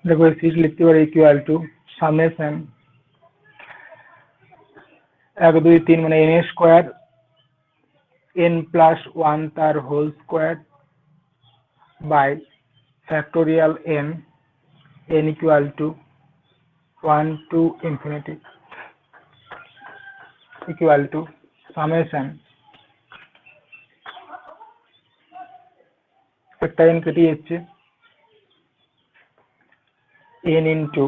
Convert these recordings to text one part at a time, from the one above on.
देखो सीट लिखते पाরি equal to summation 1 2 3 মানে n স্কয়ার n প্লাস 1 তার whole square by factorial n n equal to 1 to infinity equal to summation একটা n কেটে যাচ্ছে n into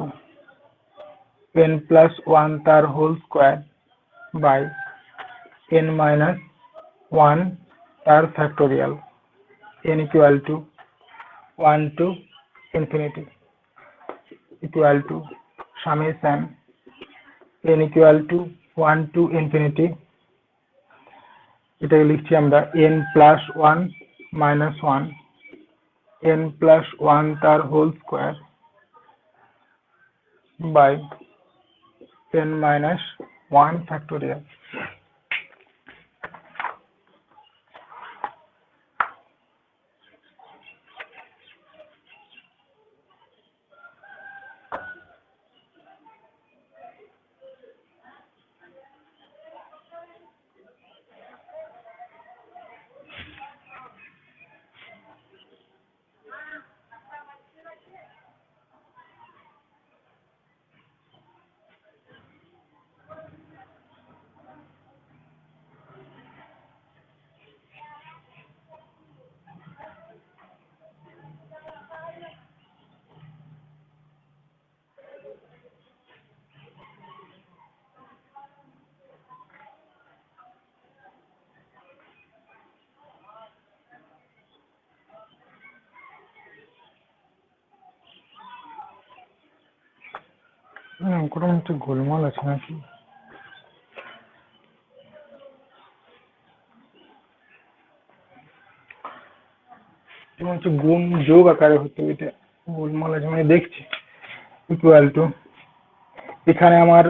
n plus 1 তার whole square by n minus 1 তার factorial n equal to 1 to infinity equal to summation n equal to 1 to infinity এটাকে লিখছি আমরা n plus 1 minus 1 n plus 1 তার whole square by n minus 1 factorial. অঙ্কটা একটু গোলমাল আছে নাকি গুণ যোগ আকারে হতো এটা গোলমাল আছে মানে দেখছি ইকুয়াল টু এখানে আমার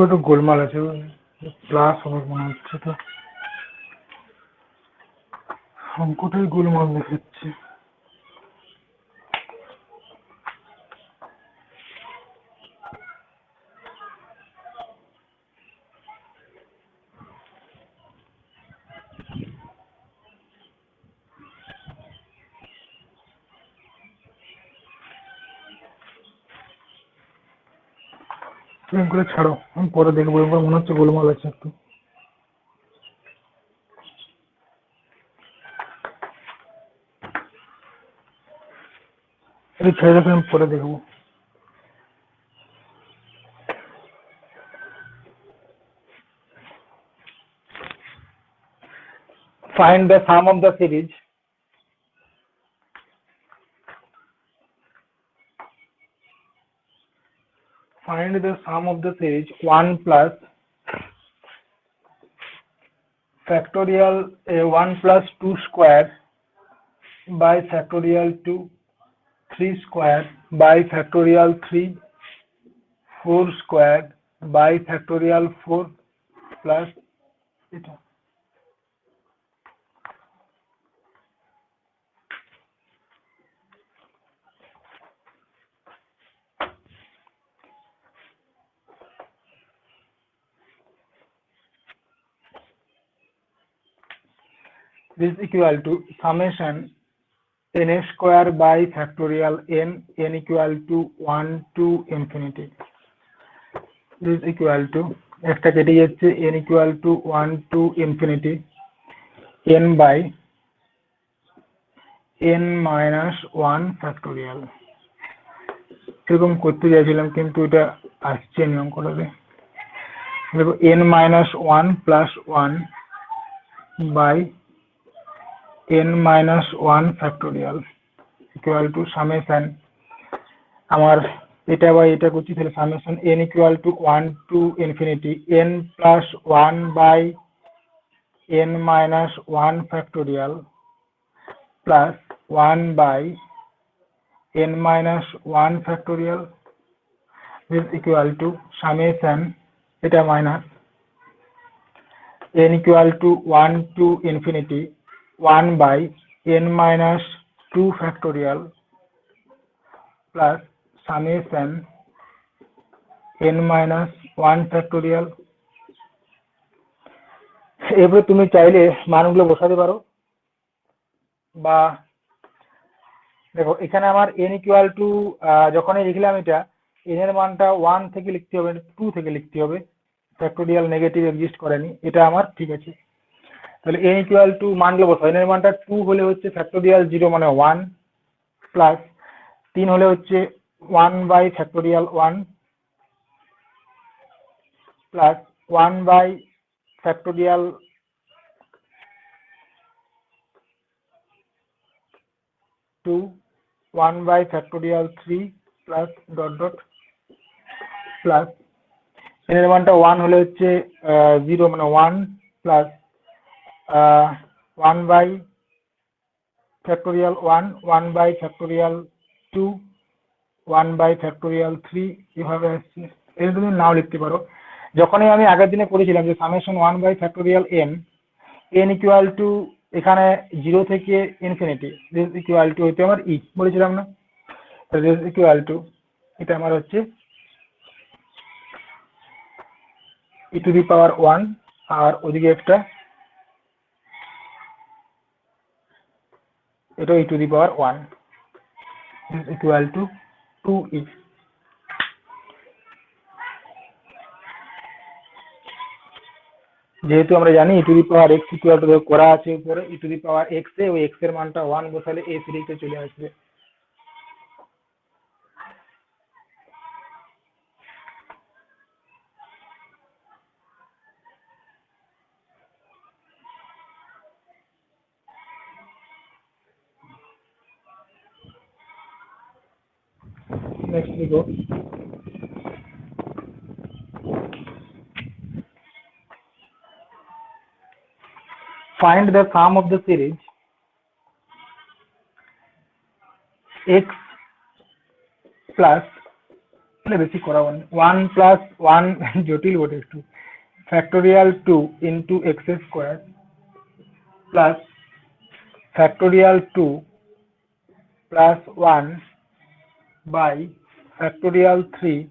একটু গোলমাল আছে ক্লাস হবে মনে হচ্ছে তো অঙ্কটাই গোলমাল দেখাচ্ছে তুমি করে ছাড়ো আমি পরে দেখবো এবার মনে হচ্ছে গোলমাল আছে একটু এটা ছেড়ে রাখে আমি পরে দেখবো find the sum of the series find the sum of the series 1 plus factorial 1 plus 2 square by factorial 2 3 square by factorial 3 4 square by factorial 4 plus এটা this is equal to summation n square by factorial n equal to 1 to infinity. This is equal to একটা কেটে যাচ্ছে n equal to 1 to infinity n by n minus 1 factorial. এরকম করতে চাইছিলাম কিন্তু এটা আসছে নিয়ম করে দেখো n minus 1 plus 1 by n minus 1 factorial equal to summation আমার এটা বা এটা করছি তাহলে summation n equal to 1 to infinity n plus 1 by n minus 1 factorial plus 1 by n minus 1 factorial is equal to summation এটা minus n equal to 1 to infinity 1 by n minus 2 factorial plus summation n minus 1 factorial. এবারে তুমি চাইলে মানগুলো বসাতে পারো বা দেখো এখানে আমার n equal to যখনই লিখলাম এটা n এর মানটা 1 থেকে লিখতে হবে 2 থেকে লিখতে হবে ফ্যাক্টোরিয়াল নেগেটিভ এক্সিস্ট করেনি এটা আমার ঠিক আছে তাহলে n equal to মানগুলো বসাও n এর মানটা 2 হলে হচ্ছে ফ্যাক্টোরিয়াল 0 মানে 1 প্লাস 3 হলে হচ্ছে 1 by factorial 1 plus 1 by factorial 2 1 by factorial 3 plus dot dot plus n এর মানটা 1 হলে হচ্ছে 0 মানে 1 plus 1 by factorial 1 1 by factorial 2 1 by factorial 3 এভাবে আসছে এটা তুমি নাও লিখতে পারো যখনই আমি আগের দিনে পড়েছিলাম যে summation 1 by factorial n equal to এখানে 0 থেকে ইনফিনিটি দিস ইকুয়াল টু হচ্ছে আমার ই বলেছিলাম না তো দিস ইকুয়াল টু এটা আমার হচ্ছে ই টু দি পাওয়ার 1 আর ওদিকে একটা এটা e to the power 1 this equal to 2e যেহেতু আমরা জানি e to the power x equal to করা আছে উপরে ই টু দি পাওয়ার x এ ওই x এর মানটা 1 বসালে a সিরিজে চলে আসবে next we go find the sum of the series x plus বেশি করা 1 plus 1 জটিল বটে একটু factorial 2 into x square plus factorial 2 plus 1 by factorial 3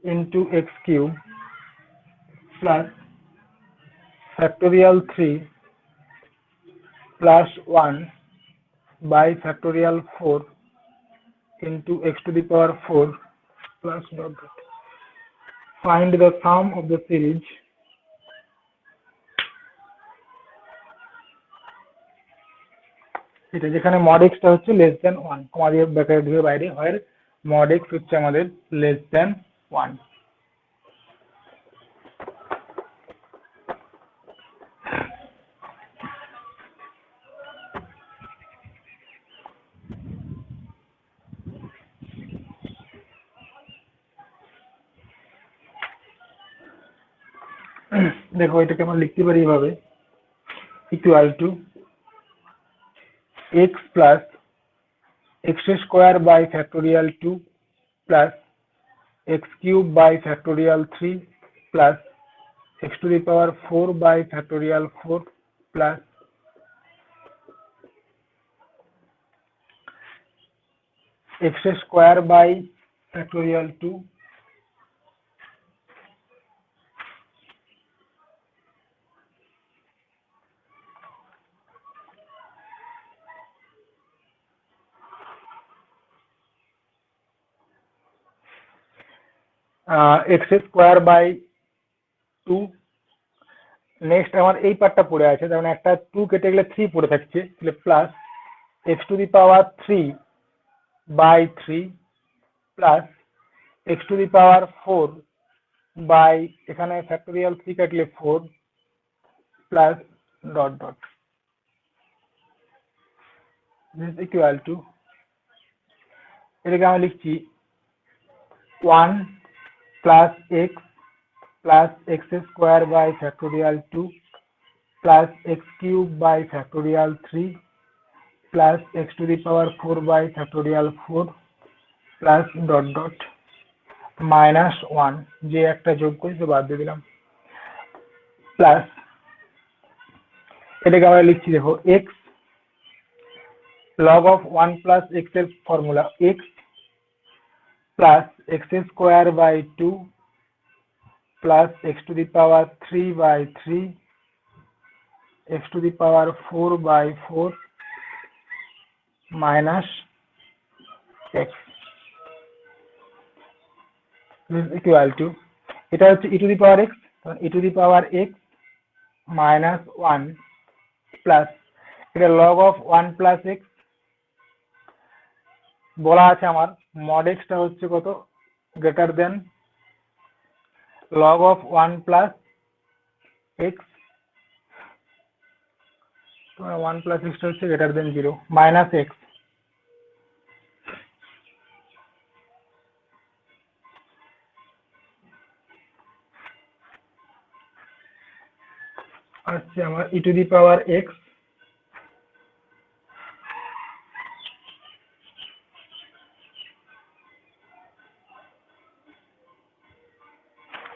into x cube plus factorial 3 plus 1 by factorial 4 into x to the power 4 plus dot dot. Find the sum of the series এটা যেখানে mod x টা হচ্ছে less than 1 কমা দিয়ে bracket দিয়ে বাইরে হয় mod x হচ্ছে আমাদের less than 1 দেখো এটাকে আমরা লিখতে পারি এভাবে equal to x plus x square by factorial 2 plus x cube by factorial 3 plus x to the power 4 by factorial 4 plus x square by factorial 2 plus x square by two. Next আমার এই পার্টটা পড়ে আছে, তার মানে একটা two কেটে গেলে থ্রি পড়ে থাকছে, তাহলে plus x to the power three by three plus x to the power four by, এখানে ফ্যাক্টোরিয়াল থ্রি কাটলে four plus dot dot this equal to, এটাকে আমি লিখছি one plus x plus x square by factorial two plus x cube by factorial three plus x to the power four by factorial four plus dot dot minus one, যে একটা যোগ করে তো বাদ দিয়ে দিলাম, প্লাস এটাকে আমরা লিখছি দেখো x log of one plus x এর formula x plus x square by two plus x to the power three by three x to the power four by four minus x equal to, এটা হচ্ছে e to the power x, e to the power x minus one plus এটা log of one plus x, বলা আছে আমার mod এক্সটা হচ্ছে কত, greater than log of one plus x, one plus এক্সটা হচ্ছে greater than zero minus x, আসছে আমার ই টু দি পাওয়ার এক্স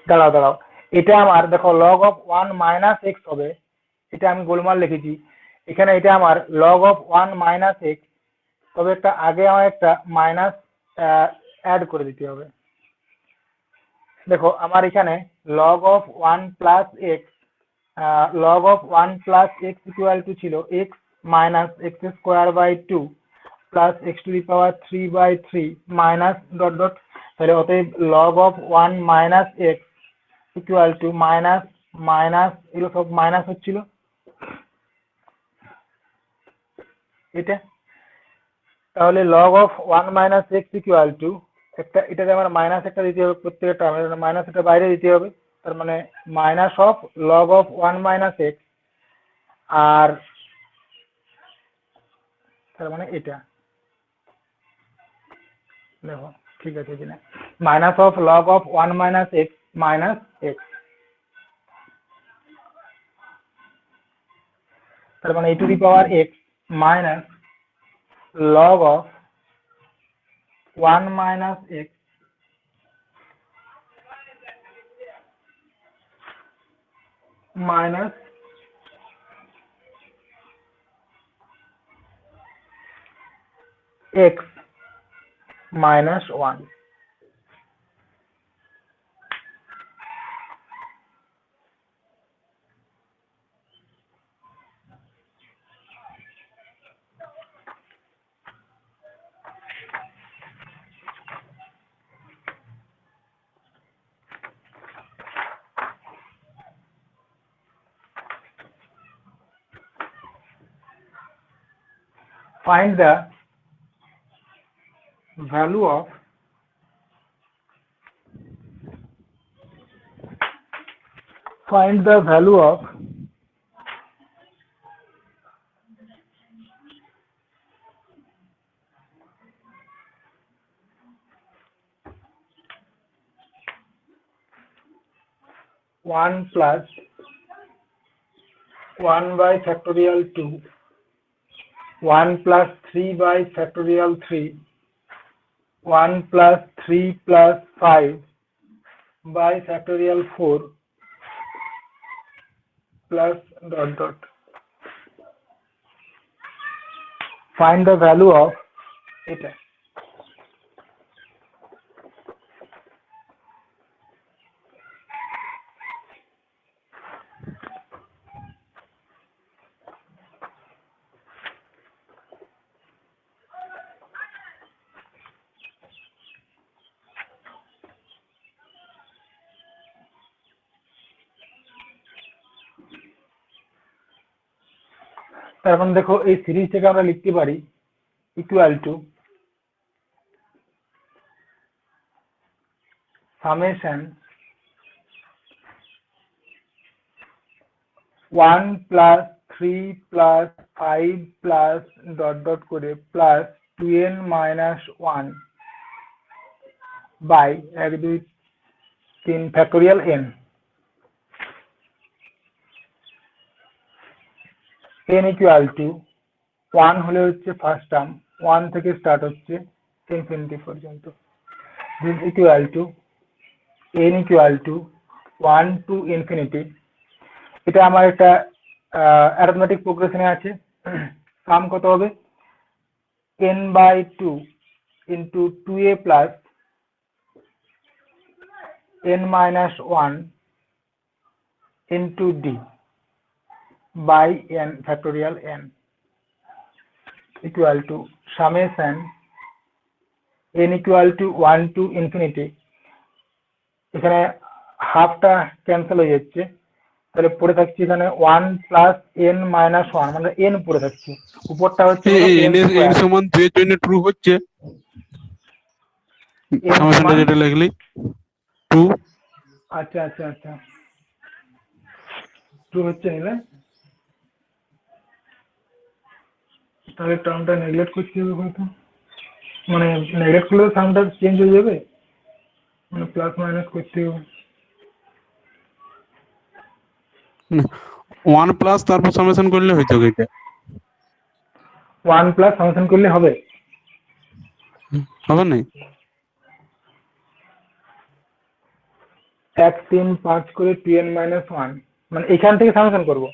দাঁড়াও দাঁড়াও, এটা আমার দেখো log of one minus x হবে, এটা আমি গোলমাল লিখেছি, এখানে এটা আমার log of one minus x, তবে একটা আগে আমার একটা মাইনাস অ্যাড করে দিতে হবে। দেখো আমার এখানে log of one plus x, log of one plus x equal to ছিল x minus x square by two plus x to the power three by three minus dot dot, তাহলে অতএব log of one minus x equal to minus minus, এগুলো সব minus হচ্ছিল এটা, তাহলে log of one minus x equal to একটা, এটাতে আমার মাইনাস একটা দিতে হবে, প্রত্যেকটা টার্মের মাইনাস একটা বাইরে দিতে হবে, তার মানে minus of log of one minus x, আর তার মানে এটা দেখো ঠিক আছে কিনা, minus of log of one minus x minus x, তার মানে e to the power x minus log of one minus x minus x minus one. Find the value of find the value of one plus one by factorial two, one plus three by factorial three, one plus three plus five by factorial four plus dot dot. Find the value of এটা, তার মানে দেখো এই সিরিজটাকে আমরা লিখতে পারি equal to summation 1 plus 3 plus 5 plus dot dot করে plus 2n minus 1 by 1 2 3 factorial n। n equal to 1 হলে হচ্ছে ফার্স্ট টার্ম, 1 থেকে স্টার্ট হচ্ছে ইনফিনিটি পর্যন্ত। This equal to n equal to 1 to infinity. এটা আমার একটা অ্যারিথমেটিক প্রোগ্রেশনে আছে। সাম কত হবে n by 2 into 2a plus n minus 1 into d by n factorial n equal to summation n equal to 1 to infinity. এখানে হাফটা cancel হয়ে যাচ্ছে, তাহলে পড়ে থাকছে এখানে 1 প্লাস n মাইনাস 1, মানে n পড়ে থাকছে, উপরটা হচ্ছে n সমান 2 এর জন্য ট্রু হচ্ছে সামেশনটা যেটা লিখলি 2। আচ্ছা আচ্ছা আচ্ছা, ট্রু হচ্ছে নিলে তাহলে টার্মটা নেগলেক্ট করতে হবে হয়তো, মানে নেগলেক্ট করলে সামটা চেঞ্জ হয়ে যাবে, মানে প্লাস মাইনাস করতে হবে। 1 প্লাস তারপর সামেশন করলে হইতো এটা 1 প্লাস সামেশন করলে হবে নাই 1 3 5 করে 2n মাইনাস 1, মানে এখান থেকে সামেশন করব।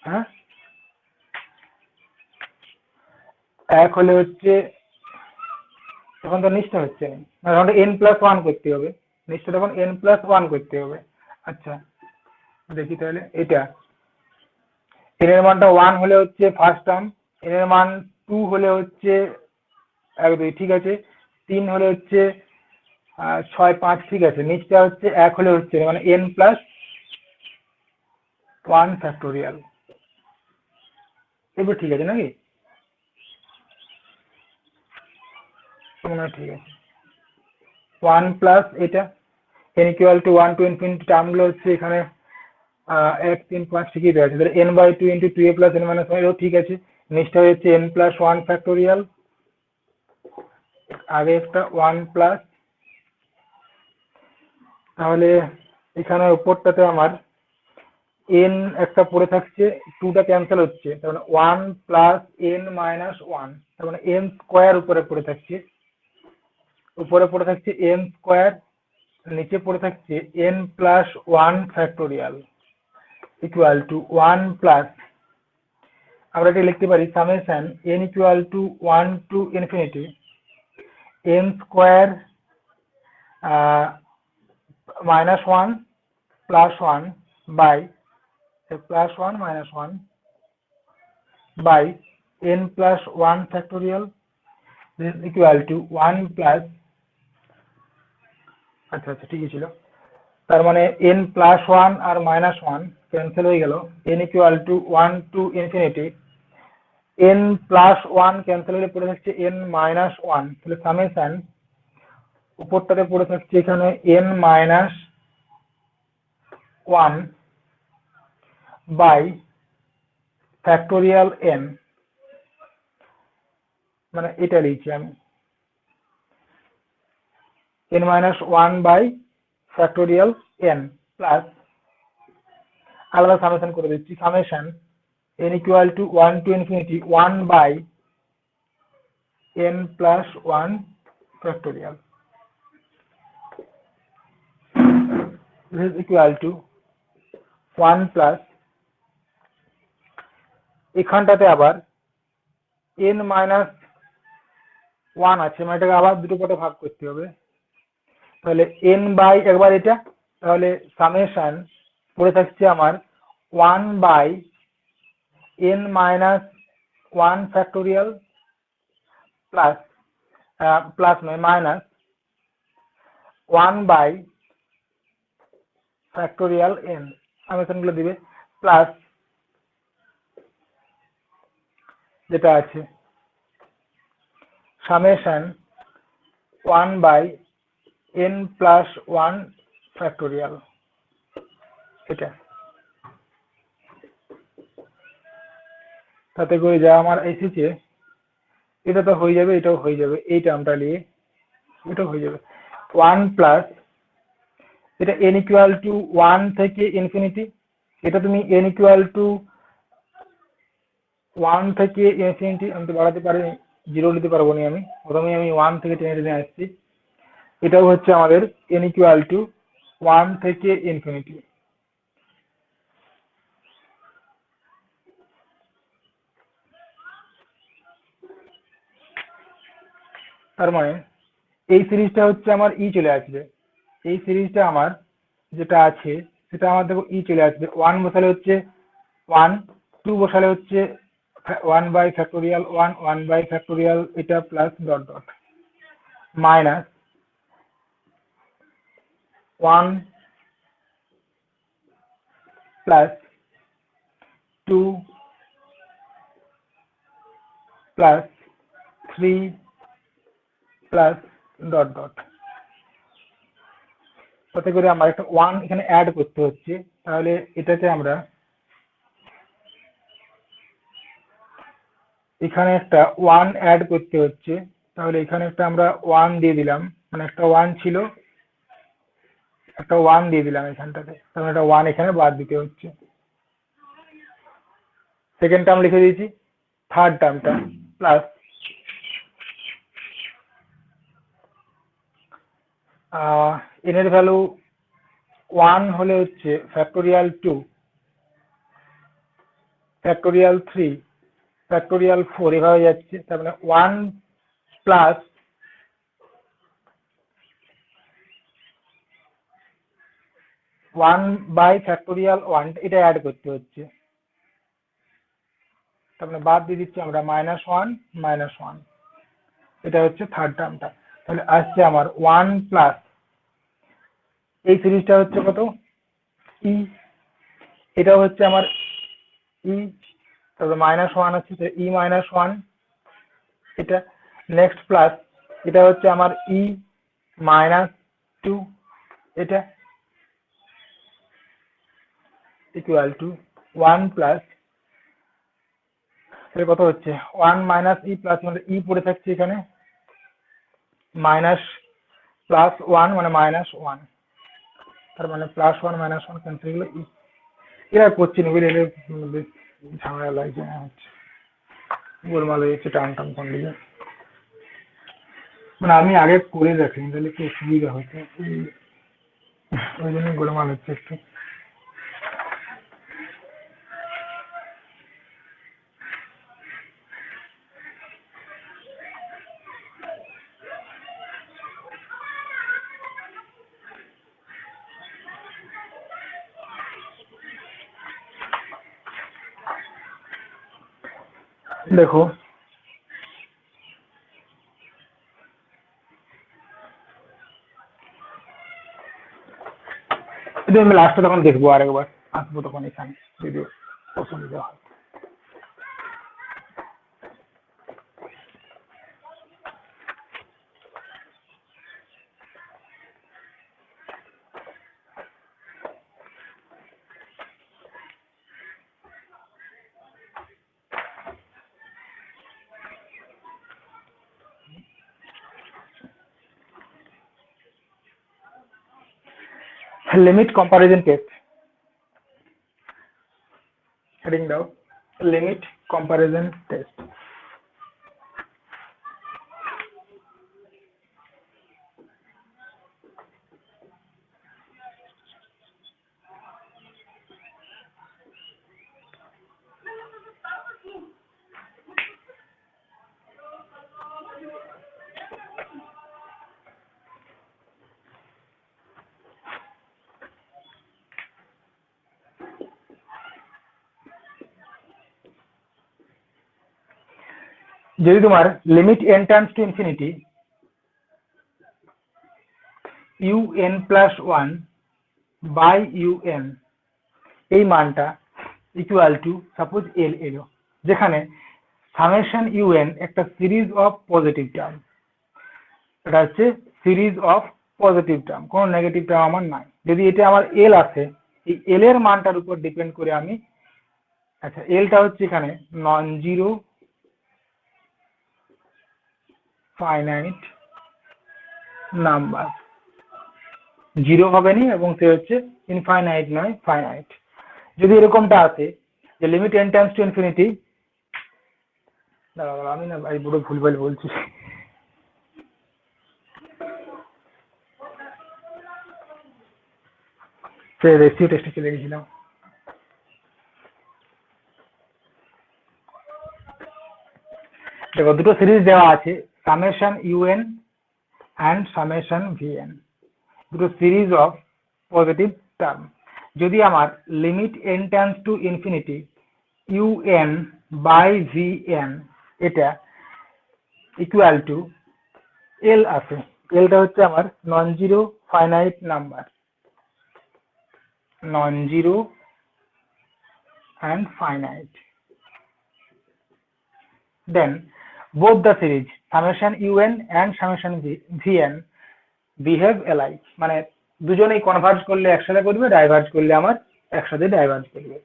হ্যাঁ, 1 হলে হচ্ছে তখন তো নিচটা হচ্ছে না, মানে তখন n প্লাস 1 করতে হবে, নিচটা তখন n প্লাস 1 করতে হবে। আচ্ছা দেখি তাহলে এটা n এর মানটা 1 হলে হচ্ছে ফার্স্ট টার্ম, n এর মান 2 হলে হচ্ছে 1 2 ঠিক আছে, 3 হলে হচ্ছে 6 5 ঠিক আছে, নিচটা হচ্ছে 1 হলে হচ্ছে মানে n প্লাস 1 ফ্যাক্টোরিয়াল। এবার ঠিক আছে নাকি? মনে হয় ঠিক আছে। 1 প্লাস এটা n equal to 1 to infinity, টার্মগুলো হচ্ছে এখানে 1 3 5 ঠিকই রয়েছে, তাহলে n by 2 into 2a plus n minus 1, এটাও ঠিক আছে। নিচটা হচ্ছে n প্লাস 1 ফ্যাক্টোরিয়াল, আগে একটা 1 প্লাস, তাহলে এখানে উপরটাতে আমার n একটা পড়ে থাকছে, 2টা ক্যান্সেল হচ্ছে, তার মানে 1 প্লাস n মাইনাস 1, তার মানে n স্কোয়ার উপরে পড়ে থাকছে, উপরে পড়ে থাকছে n স্কোয়ার, নিচে পড়ে থাকছে n plus 1 factorial equal to 1 plus, আমরা এটা লিখতে পারি summation n equal to 1 to infinity n square minus 1 plus 1 by plus 1 minus 1 by n plus 1 factorial equal to 1 plus, আচ্ছা আচ্ছা ঠিকই ছিল, তার মানে n প্লাস 1 আর মাইনাস 1 ক্যান্সেল হয়ে গেল, n equal to 1 to infinity, n plus 1 cancel হলে পড়ে থাকছে n মাইনাস 1, তাহলে সামেশন উপরটাতে পড়ে থাকছে এখানে n minus 1 by factorial n, মানে এটা লিখছি আমি n minus 1 by factorial n plus, আলাদা সামেশন করে দিচ্ছি, summation n equal to 1 to infinity 1 by n plus 1 factorial equal to 1 plus, এখানটাতে আবার n মাইনাস 1 আছে, মানে এটাকে আবার দুটো পার্টে ভাগ করতে হবে, তাহলে n বাই একবার এটা, তাহলে সামেশন পড়ে থাকছে আমার 1 by n minus 1 factorial plus, plus নয় মাইনাস 1 বাই ফ্যাক্টোরিয়াল n, সামেশনগুলো দিবে, প্লাস যেটা আছে সামেশন 1/n+1 ফ্যাক্টোরিয়াল, এটা তাতে করে যা আমার এসেছে এটা তো হয়ে যাবে, এটাও হয়ে যাবে, এই টার্মটা নিয়ে এটাও হয়ে যাবে 1 প্লাস এটা n ইকুয়াল টু 1 থেকে ইনফিনিটি, এটা তুমি n ইকুয়াল টু 1 থেকে ইনফিনিটি আমি তো বাড়াতে পারি, 0 নিতে পারবো না, আমি প্রথমে আমি 1 থেকে টেনে টেনে আসছি, এটাও হচ্ছে আমাদের n ইকুয়াল টু 1 থেকে ইনফিনিটি। তার মানে এই সিরিজটা হচ্ছে আমার ই চলে আসবে, এই সিরিজটা আমার যেটা আছে সেটা আমার দেখো ই চলে আসবে, 1 বসালে হচ্ছে 1, 2 বসালে হচ্ছে 1/ফ্যাক্টোরিয়াল 1, 1/ফ্যাক্টোরিয়াল এটা plus dot dot minus 1 plus 2 plus 3 plus dot dot, তাতে করে আমার একটা 1 এখানে অ্যাড করতে হচ্ছে, তাহলে এটাতে আমরা এখানে একটা 1 অ্যাড করতে হচ্ছে, তাহলে এখানে একটা আমরা 1 দিয়ে দিলাম, মানে একটা 1 ছিল একটা 1 দিয়ে দিলাম এখানটাতে, তাহলে একটা 1 এখানে বাদ দিতে হচ্ছে। সেকেন্ড টার্ম লিখে দিয়েছি, থার্ড টার্মটা প্লাস n এর ভ্যালু 1 হলে হচ্ছে ফ্যাক্টোরিয়াল 2, ফ্যাক্টোরিয়াল 3, ফ্যাক্টোরিয়াল 4 এভাবে যাচ্ছে, তার মানে 1 প্লাস 1/ফ্যাক্টোরিয়াল 1 এটা অ্যাড করতে হচ্ছে, তার মানে বাদ দিয়ে দিচ্ছি আমরা -1 -1, এটা হচ্ছে থার্ড টার্মটা। তাহলে আসছে আমার 1 প্লাস এই সিরিজটা হচ্ছে কত ই, এটাও হচ্ছে আমার ই, তারপরে -1 আছে ই -1, এটা নেক্সট প্লাস এটা হচ্ছে আমার ই -2, এটা ইকুয়াল টু 1 প্লাস এর কত হচ্ছে 1 মাইনাস ই প্লাস মানে ই পড়ে থাকছে এখানে, মাইনাস প্লাস 1 মানে -1, তার মানে +1 -1 ক্যান্সেল হলো, ই এরা করছি না বুঝলে, বেশ ঝামেলা লাগছে, হচ্ছে গোলমাল হয়ে যাচ্ছে টান টান করলে, মানে আমি আগে করে রাখি তাহলে একটু সুবিধা হতো, ওই জন্য গোলমাল হচ্ছে একটু। দেখো যদি আমি লাস্টে তখন দেখবো, আরেকবার আসবো তখন এখানে যদি অসুবিধা হয়। লিমিট কম্পারিজন টেস্ট, হেডিং দাও লিমিট কম্পারিজন টেস্ট। যদি তোমার limit n terms to infinity un+1 by un এই মানটা ইকুয়াল টু সাপোজ এল এলো, যেখানে সামেশন ইউএন একটা সিরিজ অফ পজিটিভ টার্ম, এটা হচ্ছে সিরিজ অফ পজিটিভ টার্ম, কোনো নেগেটিভ টার্ম আমার নাই। যদি এটা আমার এল আছে, এই এল এর মানটার উপর ডিপেন্ড করে আমি, আচ্ছা এলটা হচ্ছে এখানে নন জিরো ফাইনাইট নাম্বার, জিরো হবে না এবং সে হচ্ছে ইনফাইনাইট নয় ফাইনাইট। যদি এরকমটা আছে যে limit n tends to infinity, দাঁড়াও আমি না ভাই পুরো ভুলভাল বলছি, সে রেশিও টেস্টে চলে গেছিলাম। দেখো দুটো সিরিজ দেওয়া আছে, summation UN and summation VN, দুটো সিরিজ অফ পজিটিভ টার্ম। যদি আমার limit n tends to infinity UN by VN এটা ইকুয়াল টু এল আছে, এলটা হচ্ছে আমার non zero finite number, non zero and finite, then both the series summation un and summation vn behave alike, মানে দুজনেই converge করলে একসাথে করবে, ডাইভার্জ করলে আমার একসাথে ডাইভার্জ করবে।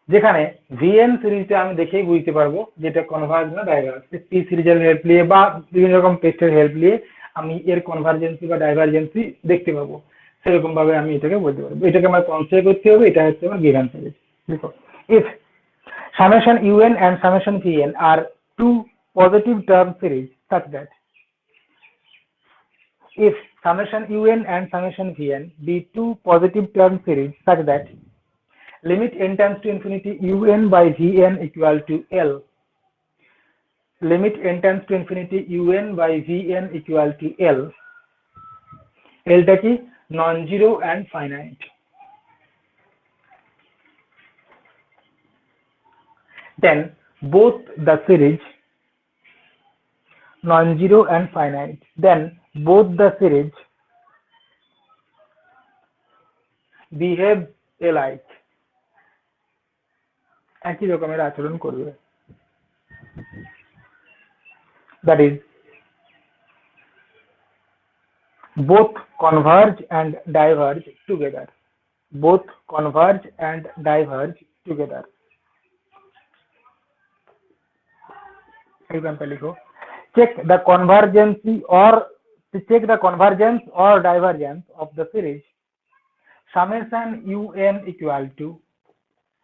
যেখানে vn সিরিজটা আমি দেখেই বুঝতে পারবো যেটা কনভার্জ না ডাইভার্জ, পি সিরিজের হেল্প নিয়ে বা বিভিন্ন রকম টেস্টের হেল্প নিয়ে আমি এর কনভার্জেন্সি বা ডাইভার্জেন্সি দেখতে পাবো, সেরকম ভাবে আমি এটাকে বলতে পারবো। এটাকে আমার কনসিডার করতে হবে, এটা হচ্ছে আমার গিভেন সিরিজ। দেখো if summation un and summation vn are two positive term series such that if summation un and summation vn be two positive term series such that limit n tends to infinity un by vn equal to l, limit n tends to infinity un by vn equal to l, l টা কি non-zero and finite, then both the series non-zero and finite, then both the series behave alike, একই রকমের আচরণ করবে। That is both converge and diverge together, both converge and diverge together। example লিখো, check the convergence or divergence of the series summation un equal to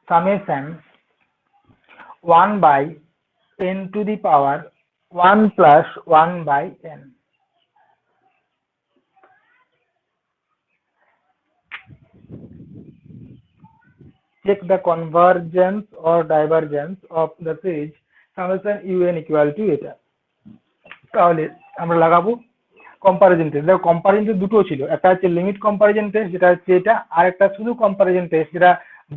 summation 1 by n to the power 1 plus 1 by n। check the convergence or divergence of the series summation un equal to এটা। তাহলে আমরা লাগাবো comparison test. দেখো comparison test দুটো ছিল, একটা হচ্ছে limit comparison test যেটা হচ্ছে এটা, আর একটা শুধু কম্পারিজন টেস্ট যেটা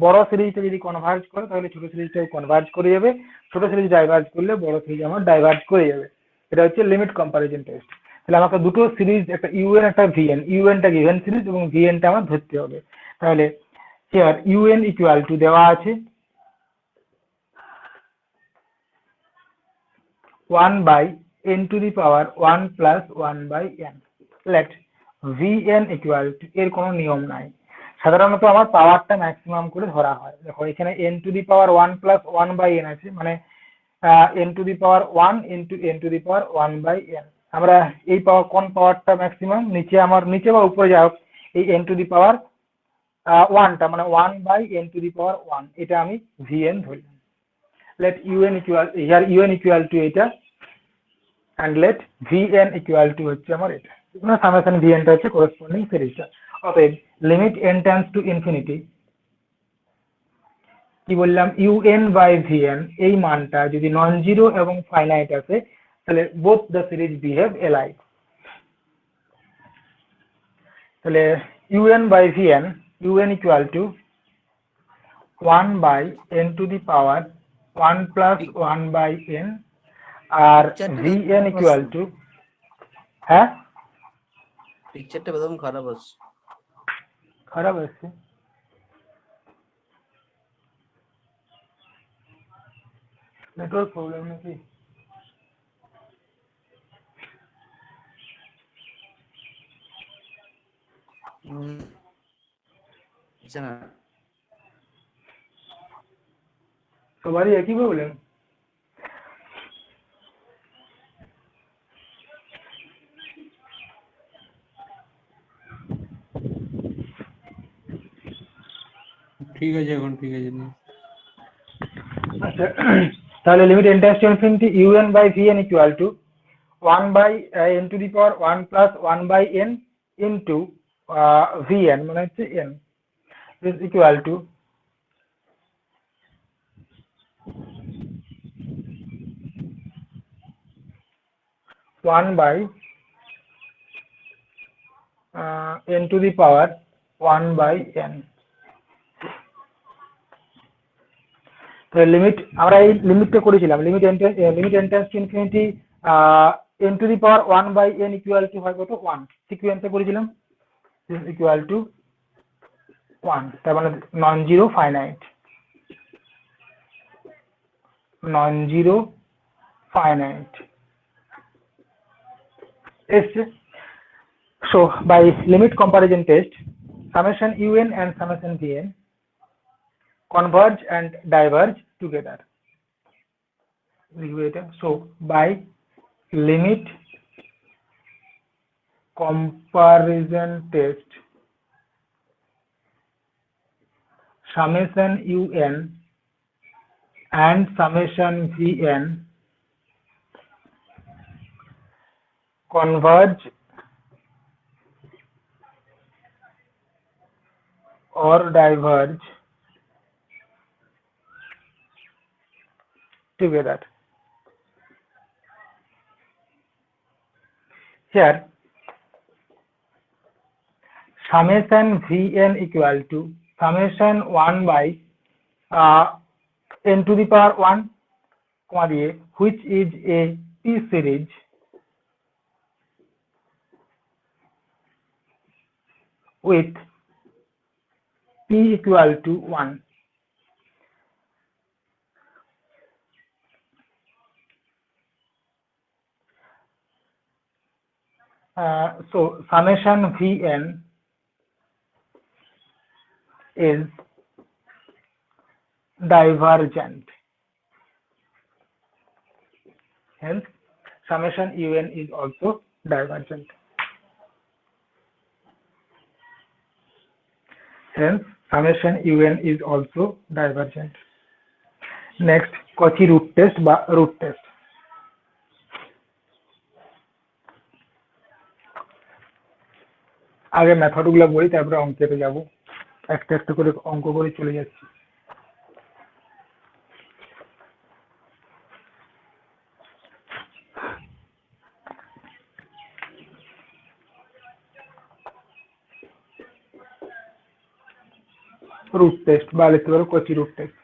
বড় সিরিজটা যদি কনভার্জ করে তাহলে ছোট সিরিজটাও কনভার্জ করে যাবে, ছোট সিরিজ ডাইভার্জ করলে বড় সিরিজ আমার ডাইভার্জ করে যাবে, এটা হচ্ছে লিমিট কম্পারিজন টেস্ট। তাহলে আমাকে দুটো সিরিজ, একটা ইউএন একটা ভিএন, ইউএনটা গিভেন সিরিজ এবং ভিএনটা আমার ধরতে হবে। তাহলে হিয়ার ইউএন ইকুয়াল টু দেওয়া আছে 1 by n to the power 1 plus 1 by n, let vn equal to, এর কোনো নিয়ম নাই, সাধারণত আমার পাওয়ারটা ম্যাক্সিমাম করে ধরা হয়। দেখো এখানে n to the power 1 plus 1 by n আছে, মানে n to the power 1 into n to the power 1 by n। আমরা এই পাওয়ার কোন পাওয়ারটা ম্যাক্সিমাম, নিচে আমার নিচে বা উপরে যাই হোক এই n to the power 1টা মানে 1 by n to the power 1, এটা আমি vn ধরলাম। let un equal, here un equal to এটা and let vn equal to হচ্ছে আমার এটা, মানে সামেশন vn টা হচ্ছে করেসপন্ডিং সিরিজটা। অতএব limit n tends to infinity, কি বললাম, un by vn এই মানটা যদি নন জিরো এবং ফাইনাইট আছে তাহলে both the series behave alike। তাহলে un by vn, un equal to 1 by n to the power 1 plus 1 by n, R vn equal to, হ্যাঁ পিকচারটা একদম খারাপ আছে, খারাপ আছে নেটওয়ার্ক প্রবলেম নাকি? আচ্ছা না সবারই একই প্রবলেম? ঠিক আছে, এখন ঠিক আছে। আচ্ছা, তাহলে limit n tends to infinity un by vn equal to 1 by n to the power 1 plus 1 by n into vn মানে হচ্ছে n is equal to 1 by n to the power 1 by n। তো limit আমরা এই লিমিটটা করেছিলাম, limit n tends to infinity n to the power 1 by n equal two হয় কত 1, সিকোয়েন্সে করেছিলাম is equal to 1, তার মানে নন জিরো ফাইনাইট, non-zero finite এসছে। So by limit comparison test, summation un and summation vn converge and diverge together। So by limit comparison test, summation un and summation vn converge or diverge together। Here summation vn equal to summation 1 by n to the power 1 which is a p series with p equal to 1। So summation vn is divergent, hence summation un is also divergent, hence summation un is also divergent। Next Cauchy root test বা root test। আগে method গুলো বলি, তারপরে অঙ্কেতে যাব, একটা একটা করে অঙ্ক করে চলে যাচ্ছি। root test বা লিখতে পারো Cauchy root test।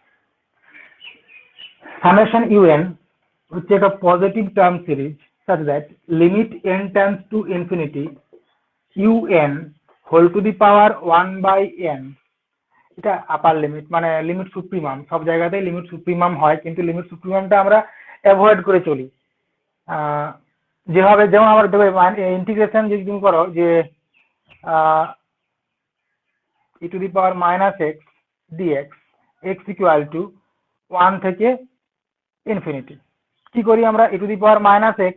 summation un হচ্ছে একটা positive term series such that limit n tends to infinity un whole to the power 1 by n, এটা আপার লিমিট মানে লিমিট সুপ্রিমাম, সব জায়গাতেই লিমিট সুপ্রিমাম হয়, কিন্তু লিমিট সুপ্রিমামটা আমরা অ্যাভয়েড করে চলি। যেভাবে যেমন আমার ইন্টিগ্রেশন যদি তুমি করো যে e to the power minus x dx x equal to 1 থেকে ইনফিনিটি, কি করি আমরা e to the power minus x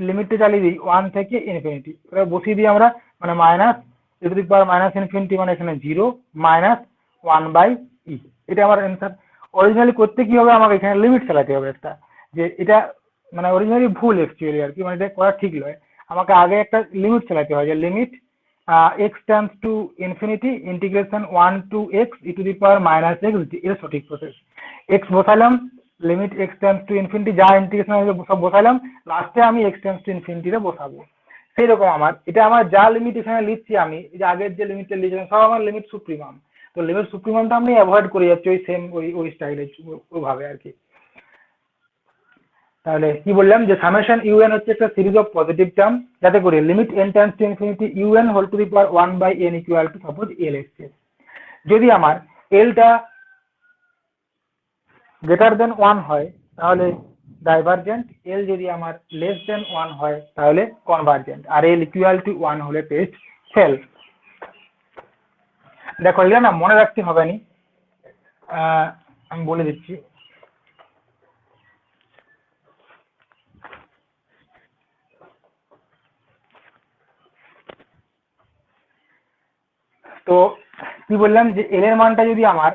লিমিটটা চালিয়ে দিই 1 থেকে ইনফিনিটি, এবার বসিয়ে দিই আমরা, মানে minus e to the power minus infinity মানে এখানে 0 মাইনাস 1 বাই ই, এটা আমার অ্যান্সার। অরিজিনালি করতে কি হবে, আমাকে এখানে লিমিট চালাতে হবে একটা, যে এটা মানে অরিজিনালি ভুল অ্যাকচুয়ালি আর কি, মানে এটা করা ঠিক নয়, আমাকে আগে একটা লিমিট চালাতে হয়, যে limit x tends to infinity integration 1 to x e to the power minus x, এটা সঠিক প্রসেস। x বসালাম, limit x tends to infinity যা ইন্টিগ্রেশন সব বসালাম, লাস্টে আমি x tends to infinity টা বসাবো। সেই রকম এটা আমার যা লিমিট এখানে লিখছি আমি, এই যে আগের যে লিমিটটা লিখছিলাম সব আমার লিমিট সুপ্রিমাম, তো লিমিট সুপ্রিমামটা আমি অ্যাভয়েড করে যাচ্ছি ওই সেম ওই স্টাইলে ওইভাবে আর কি। তাহলে কি বললাম, যে সামেশন un হচ্ছে একটা সিরিজ অফ পজিটিভ টার্ম, যাতে করে limit n tends to infinity un whole to the power 1 by n equal to suppose l এসছে। যদি আমার এলটা গ্রেটার দেন 1 হয় তাহলে ডাইভারজেন্ট, এল যদি আমার লেস দেন 1 হয় তাহলে কনভার্জেন্ট, আর এল ইকুয়াল টু 1 হলে টেস্ট ফেল। দেখো এগুলো না মনে রাখতে হবে নি, আমি বলে দিচ্ছি। তো কি বললাম যে এল এর মানটা যদি আমার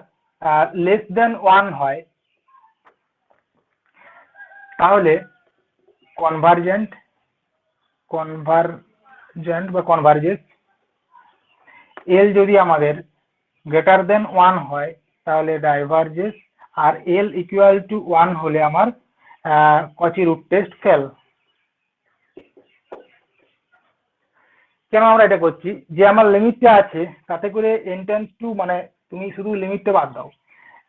লেস দেন 1 হয় তাহলে কনভার্জেন্ট বা কনভার্জেস। এল যদি আমাদের গ্রেটার দেন 1 হয় তাহলে ডাইভার্জেস, আর এল ইকুয়াল টু 1 হলে আমার কচি রুট টেস্ট ফেল। কেন আমরা এটা করছি, যে আমার লিমিটটা আছে তাতে করে n টেন্ডস টু, মানে তুমি শুধু লিমিটটা বাদ দাও,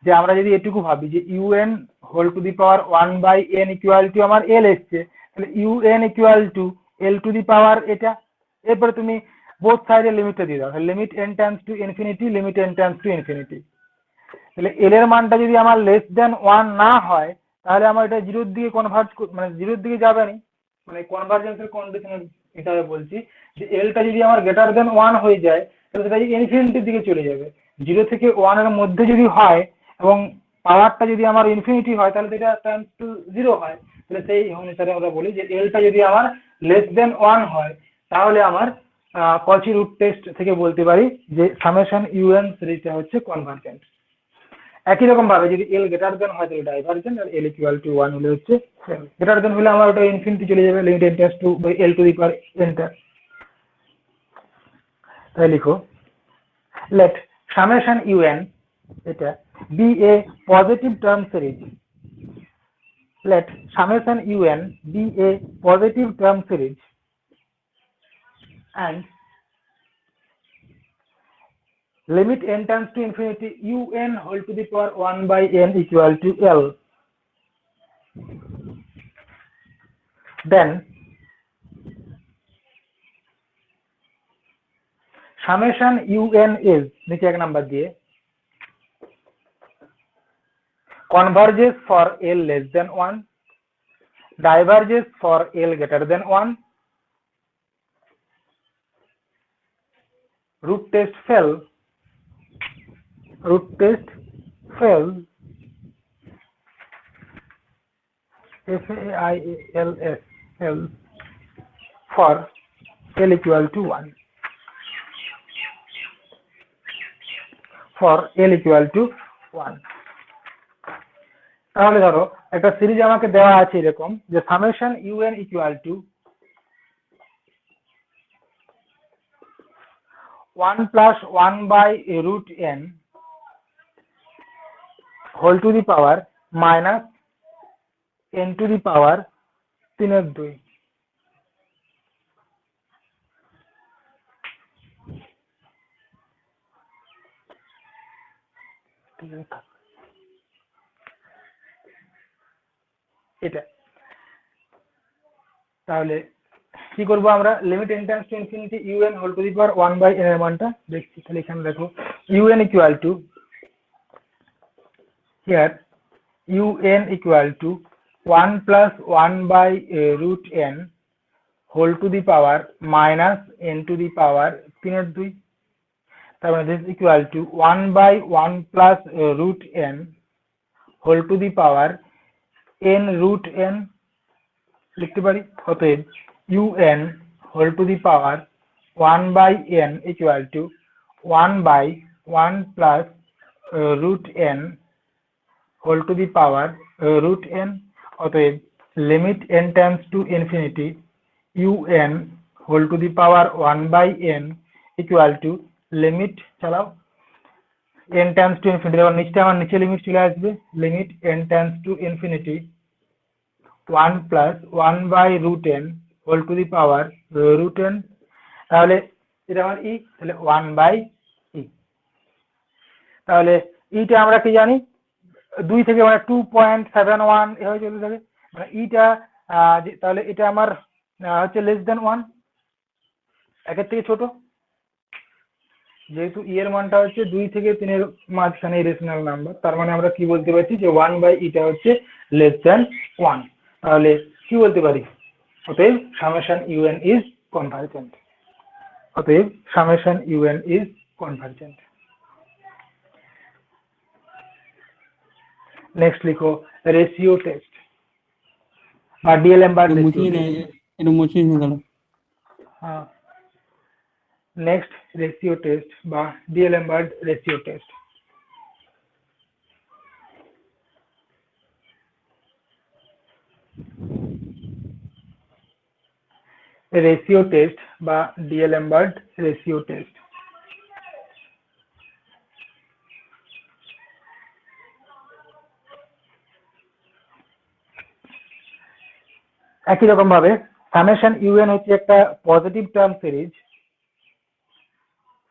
যে আমরা যদি এটুকু ভাবি যে un whole to the power 1 by n equal to আমার l এসছে, তাহলে un equal to l to the power এটা, এরপরে তুমি বোথ সাইডে লিমিটটা দিয়ে দাও, limit n tends to infinity, limit n tends to infinity. তাহলে l এর মানটা যদি আমার লেস দেন 1 না হয় তাহলে আমার এটা জিরোর দিকে মানে জিরোর দিকে যাবে না, মানে কনভার্জেন্সের কন্ডিশনের হিসাবে বলছি যে এলটা যদি আমার গ্রেটার দেন 1 হয়ে যায় তাহলে সেটা ইনফিনিটির দিকে চলে যাবে। 0 থেকে 1 এর মধ্যে যদি হয় এবং পাওয়ারটা যদি আমার ইনফিনিটি হয় তাহলে এটা টেন্ডস টু 0 হয়। তাহলে সেই অনুসারে আমরা বলি যে এলটা যদি আমার লেস দেন 1 হয় তাহলে আমার কচি রুট টেস্ট থেকে বলতে পারি যে সামেশন ইউএন সিরিজটা হচ্ছে কনভার্জেন্ট। একই রকম ভাবে যদি এল গ্রেটার দেন হয় তাহলে ডাইভারজেন্ট, আর এল ইকুয়াল টু 1 হলে হচ্ছে গ্রেটার দেন হলে আমার ওটা ইনফিনিটি চলে যাবে, limit n tends to by L to the power enter. তাই লিখো let summation un এটা be a positive term series, let summation un be a positive term series and limit n tends to infinity un whole to the power 1 by n equal to l, then summation un is নিচে এক number দিয়ে converges for l less than 1, diverges for l greater than 1, root test fail, FAILS for l equal to 1, for l equal to 1। তাহলে ধরো একটা series আমাকে দেওয়া আছে এরকম যে summation u n equal to 1 plus 1 by root n whole to the power minus n to the power 3/2। এটা তাহলে কি করবো আমরা, limit n tends to infinity un whole to the power 1 by n এর মানটা দেখছি। তাহলে এখানে দেখো un equal to here un equal to 1 plus 1 by root n whole to the power minus n to the power 3/2। তার মানে this equal to 1 by 1 plus root n whole to the power n root n লিখতে পারি। অতএব un whole to the power 1 by n equal to 1 by 1 plus root n whole to the power root n। অতএব limit n tends to infinity un whole to the power 1 by n equal to limit চালাও n tends to infinity, এবার নিচে আমার নিচে limit চলে আসবে, limit n tends to infinity 1 plus 1 by root n whole to the power root n। তাহলে এটা আমার ই, তাহলে 1 বাই ই। তাহলে ইটা আমরা কি জানি 2 থেকে মানে 2.71 এভাবে চলতে থাকে, মানে ইটা তাহলে এটা আমার হচ্ছে লেস দেন 1, একের থেকে ছোট। যেহেতু ই এর মানটা হচ্ছে 2 থেকে 3 এর মাঝখানে রেশনাল নাম্বার, তার মানে আমরা কি বলতে পারছি যে 1/e টা হচ্ছে লেস দ্যান 1। তাহলে কি বলতে পারি? অতএব সামেশন ইউএন ইজ কনভার্জেন্ট। অতএব summation UN is convergent. Next লিখো রেশিও টেস্ট বা ডিএলএমবার্ট রেশিও মুছিয়ে টেস্ট। নেই, এটা মুছিয়ে নিয়ে গেল। হ্যাঁ, নেক্সট রেশিও টেস্ট বা ডিএলএমবার্ট রেশিও টেস্ট। রেশিও টেস্ট বা ডিএলএমবার্ট রেশিও টেস্ট। একই রকম ভাবে সামেশন ইউএন হচ্ছে একটা positive term series.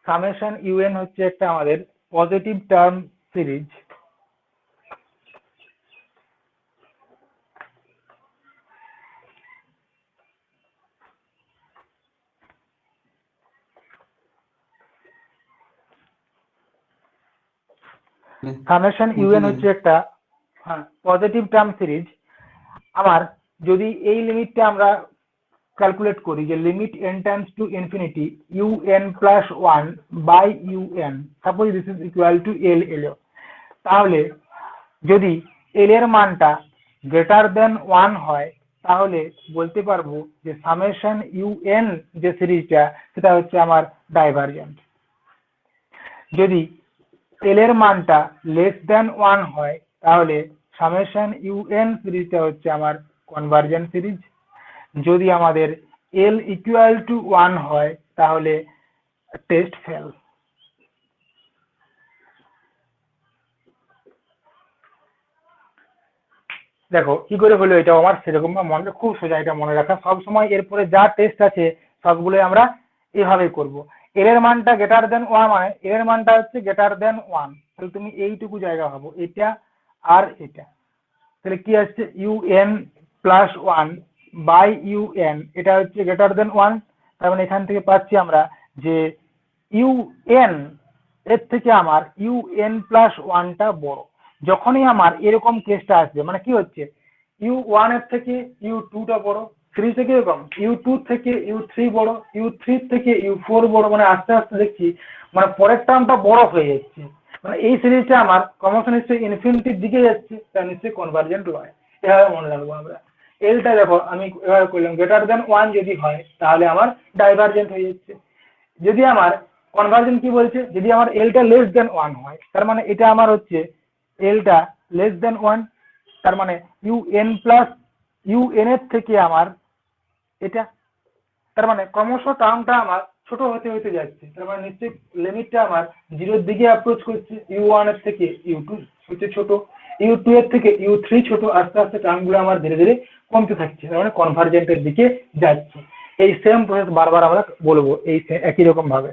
Summation UN হচ্ছে একটা আমাদের positive term series. Summation UN হচ্ছে একটা পজিটিভ টার্ম সিরিজ। আমার যদি এই লিমিটটা আমরা ক্যালকুলেট করি যে limit n times to infinity un plus 1 by un, suppose this is equal to l এলো, তাহলে যদি l এর মানটা গ্রেটার দেন 1 হয় তাহলে বলতে পারবো যে সামেশন un যে সিরিজটা সেটা হচ্ছে আমার ডাইভারজেন্ট। যদি l এর মানটা লেস দেন 1 হয় তাহলে সামেশন un সিরিজটা হচ্ছে আমার কনভার্জেন্ট সিরিজ। যদি আমাদের l ইকুয়াল টু 1 হয় তাহলে টেস্ট ফেল। দেখো কি করে হলো এটা আমার, সেরকম মনে খুব সোজা এটা মনে রাখা, সব সময় এরপরে যা টেস্ট আছে সবগুলো আমরা এভাবে করব। এর এর মানটা গ্রেটার দেন 1 মানে এর এর মানটা হচ্ছে গ্রেটার দেন 1, তাহলে তুমি এইটুকু জায়গা ভাবো এটা আর এটা, তাহলে কি আসছে un প্লাস 1 বাই un, এটা হচ্ছে গ্রেটার দেন 1। তার মানে এখান থেকে পাচ্ছি আমরা যে un এর থেকে আমার un প্লাস 1 টা বড়। যখনই আমার এরকম কেসটা আসবে মানে কি হচ্ছে u1 এর থেকে u2 টা বড়, 3 থেকে এরকম u2 থেকে u3 বড়, u3 থেকে u4 বড়, মানে আস্তে আস্তে দেখছি মানে পরের টার্মটা বড় হয়ে যাচ্ছে। মানে এই সিরিজটা আমার ক্রমশ নিশ্চয়ই ইনফিনিটির দিকে যাচ্ছে, তার নিশ্চয়ই কনভার্জেন্ট হয়। এভাবে মনে রাখবো আমরা। এলটা দেখো আমি এভাবে করলাম গ্রেটার দেন 1 যদি হয় তাহলে আমার ডাইভারজেন্ট হয়ে যাচ্ছে। যদি আমার কনভার্জেন্ট কি বলছে, যদি আমার এলটা লেস দেন 1 হয় তার মানে এটা আমার হচ্ছে এলটা লেস দেন 1, তার মানে un প্লাস un এর থেকে আমার এটা, তার মানে ক্রমশ টার্মটা আমার ছোট হতে হতে যাচ্ছে, তার মানে নিশ্চয়ই লিমিটটা আমার 0 এর দিকে অ্যাপ্রোচ করছে। u1 এর থেকে u2 হচ্ছে ছোট, u2 এর থেকে u3 ছোট, আস্তে আস্তে টার্মগুলো আমার ধীরে ধীরে কমতে থাকছে, তার মানে কনভার্জেন্টের দিকে যাচ্ছে। এই সেম প্রসেস বারবার আমরা বলবো এই একই রকম ভাবে।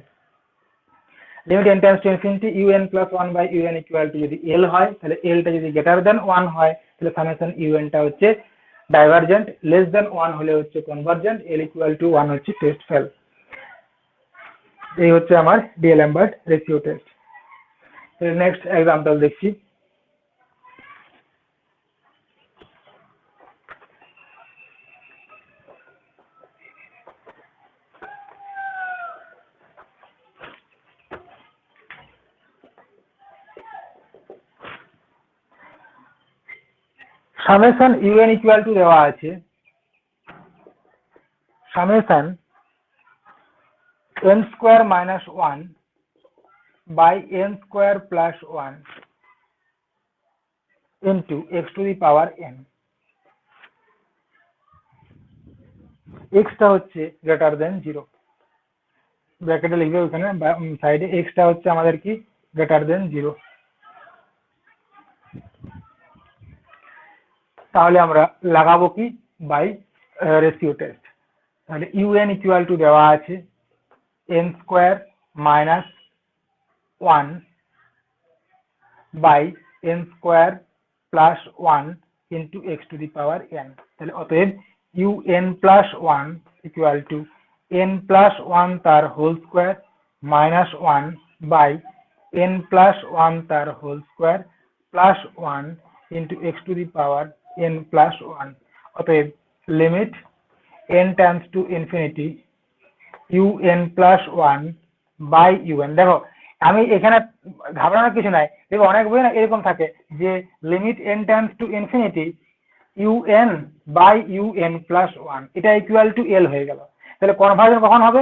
Limit n tends to infinity un plus 1 by un equal to যদি l হয় তাহলে l টা যদি গ্রেটার দেন 1 হয় তাহলে সামেশন un টা হচ্ছে ডাইভারজেন্ট, লেস দেন 1 হলে হচ্ছে কনভার্জেন্ট, l ইকুয়াল টু 1 হচ্ছে টেস্ট ফেল। এই হচ্ছে আমার D'Alembert ratio test. Next example দেখছি। সামেশন un ইকুয়াল টু দেওয়া আছে summation n square minus 1 by n square plus 1 into x to the power n। x টা হচ্ছে গ্রেটার দেন 0, ব্র্যাকেটে লিখবে ওখানে সাইডে x টা হচ্ছে আমাদের কি গ্রেটার দেন 0। তাহলে আমরা লাগাবো কি বাই রেশিও টেস্ট। তাহলে un ইকুয়াল টু দেওয়া আছে n square minus 1 by n square plus 1 into x to the power n। তাহলে অতএব un plus 1 equal to n plus 1 তার whole square minus 1 by n plus one তার whole square plus one into x to the power n plus one. অতএব limit n tends to infinity un plus one by un। দেখো আমি এখানে ঘাবড়ানোর কিছু নাই, দেখো অনেক বই না এরকম থাকে যে limit n tends to infinity un by un plus one, এটা ইকুয়াল টু l হয়ে গেল। তাহলে কনভার্জন কখন হবে?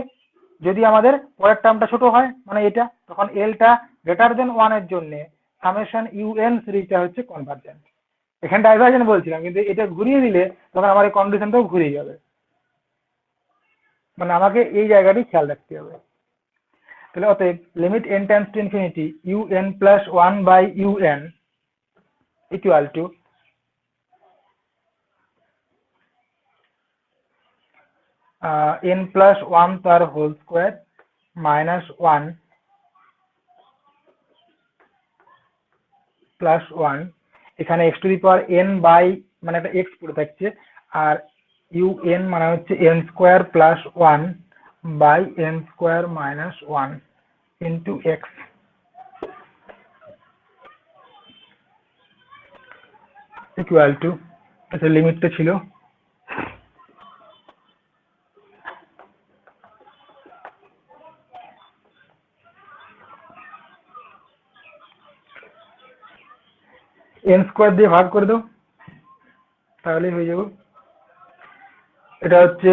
যদি আমাদের পরের টার্মটা ছোট হয়, মানে এটা, তখন এলটা গ্রেটার দেন ওয়ান এর জন্য সামেশন un সিরিজটা হচ্ছে কনভার্জেন্ট। এখানে ডাইভার্জেন্ট বলছিলাম, কিন্তু এটা ঘুরিয়ে দিলে তখন আমার এই কন্ডিশনটাও ঘুরিয়ে যাবে, মানে আমাকে এই জায়গাটি খেয়াল রাখতে হবে। তাহলে অতএব limit n tends to infinity un plus one by un equal to n plus one তার whole square minus one plus one, এখানে x to the power n by মানে একটা এক্স পড়ে থাকছে, আর un মানে হচ্ছে n square plus one by n square minus one into x equal to, আচ্ছা লিমিটটা ছিল n স্কোয়ার দিয়ে ভাগ করে দাও, তাহলেই হয়ে যাবে। এটা হচ্ছে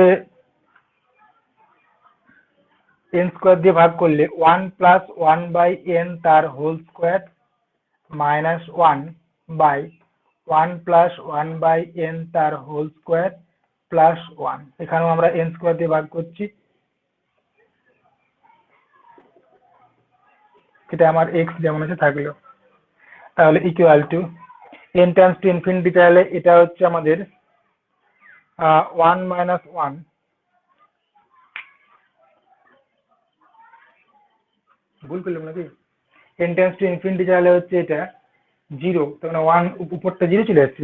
n স্কোয়ার দিয়ে ভাগ করলে one plus one by n তার whole square minus one by one plus one by n তার হোল স্কোয়ার প্লাস ওয়ান, এখানেও আমরা n স্কোয়ার দিয়ে ভাগ করছি, এটা আমার x যেমন আছে থাকলো। তাহলে equal to n tends to infinity, তাহলে এটা হচ্ছে আমাদের ওয়ান মাইনাস ওয়ান ভুল করলাম নাকি, n টেন্ডস টু ইনফিনিটি তাহলে হচ্ছে এটা জিরো, তার মানে ওয়ান উপরটা জিরো চলে যাচ্ছে।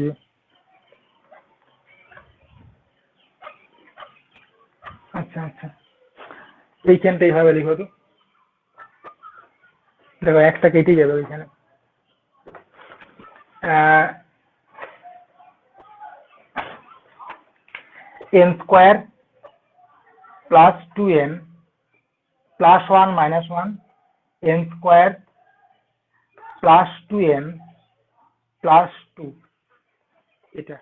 আচ্ছা আচ্ছা, এইখানটা এইভাবে লিখো তো, দেখো একটা কেটে যাবে ওইখানে। n square plus two n plus one minus one, n square plus two n plus two, এটা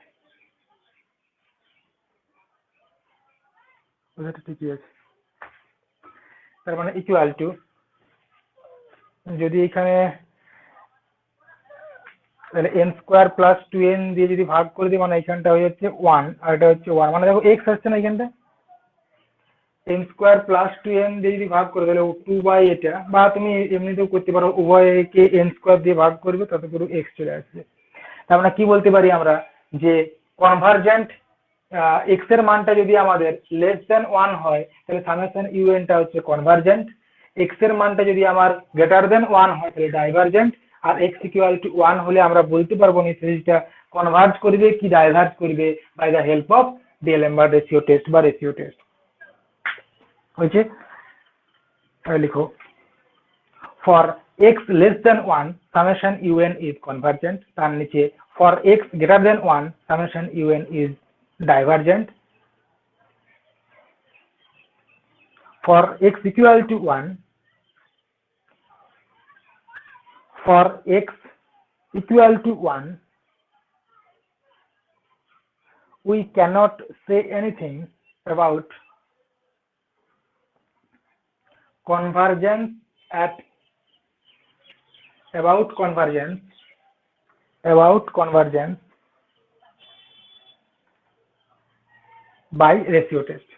বুঝাতে ঠিকই আছে। তার মানে ইকুয়াল টু, যদি এখানে তাহলে n square plus two n দিয়ে যদি ভাগ করে দিই, মানে এখানটা হয়ে যাচ্ছে ওয়ান আর এটা হচ্ছে ওয়ান, মানে দেখো x আসছে না এখানটা, n square plus two n দিয়ে যদি ভাগ করে তাহলে টু বাই এটা, বা তুমি এমনিতেও করতে পারো উভয়কে n স্কোয়ার দিয়ে ভাগ করবে, তাতে পুরো x চলে আসবে। তার মানে কি বলতে পারি আমরা, যে কনভার্জেন্ট x এর মানটা যদি আমাদের লেস দেন ওয়ান হয় তাহলে সামেশন un টা হচ্ছে কনভার্জেন্ট, x এর মানটা যদি আমার গ্রেটার দেন ওয়ান হয় তাহলে ডাইভার্জেন্ট, আর x ইকুয়াল টু ওয়ান হলে আমরা বলতে পারবো না সিরিজটা কনভার্জ করবে কি ডাইভার্জ করবে by the help of d'Alembert ratio test বা রেশিও টেস্ট। হয়েছে? তাহলে লিখো for x less than one summation un is convergent, তার নিচে for x greater than one summation un is divergent, for x equal to 1, for x equal to 1 we cannot say anything about convergence by ratio test,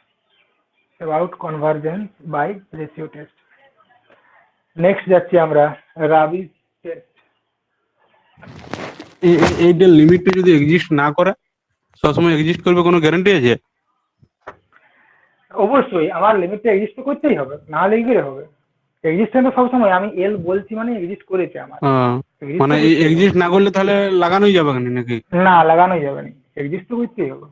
about convergence by ratio test. Next যাচ্ছি আমরা রাবি test. এইটা লিমিটটা যদি exist না করে সবসময় exist করবে, কোনো guarantee আছে? অবশ্যই আমার লিমিটটা এক্সিস্ট করতেই হবে, না লিখলে হবে। এক্সিস্টেন্স তো সবসময়, আমি এল বলছি মানে এক্সিস্ট করেছে আমার, মানে এক্সিস্ট না করলে তাহলে লাগানোই যাবে না নাকি? না লাগানোই যাবে না, এক্সিস্ট তো করতেই হবে।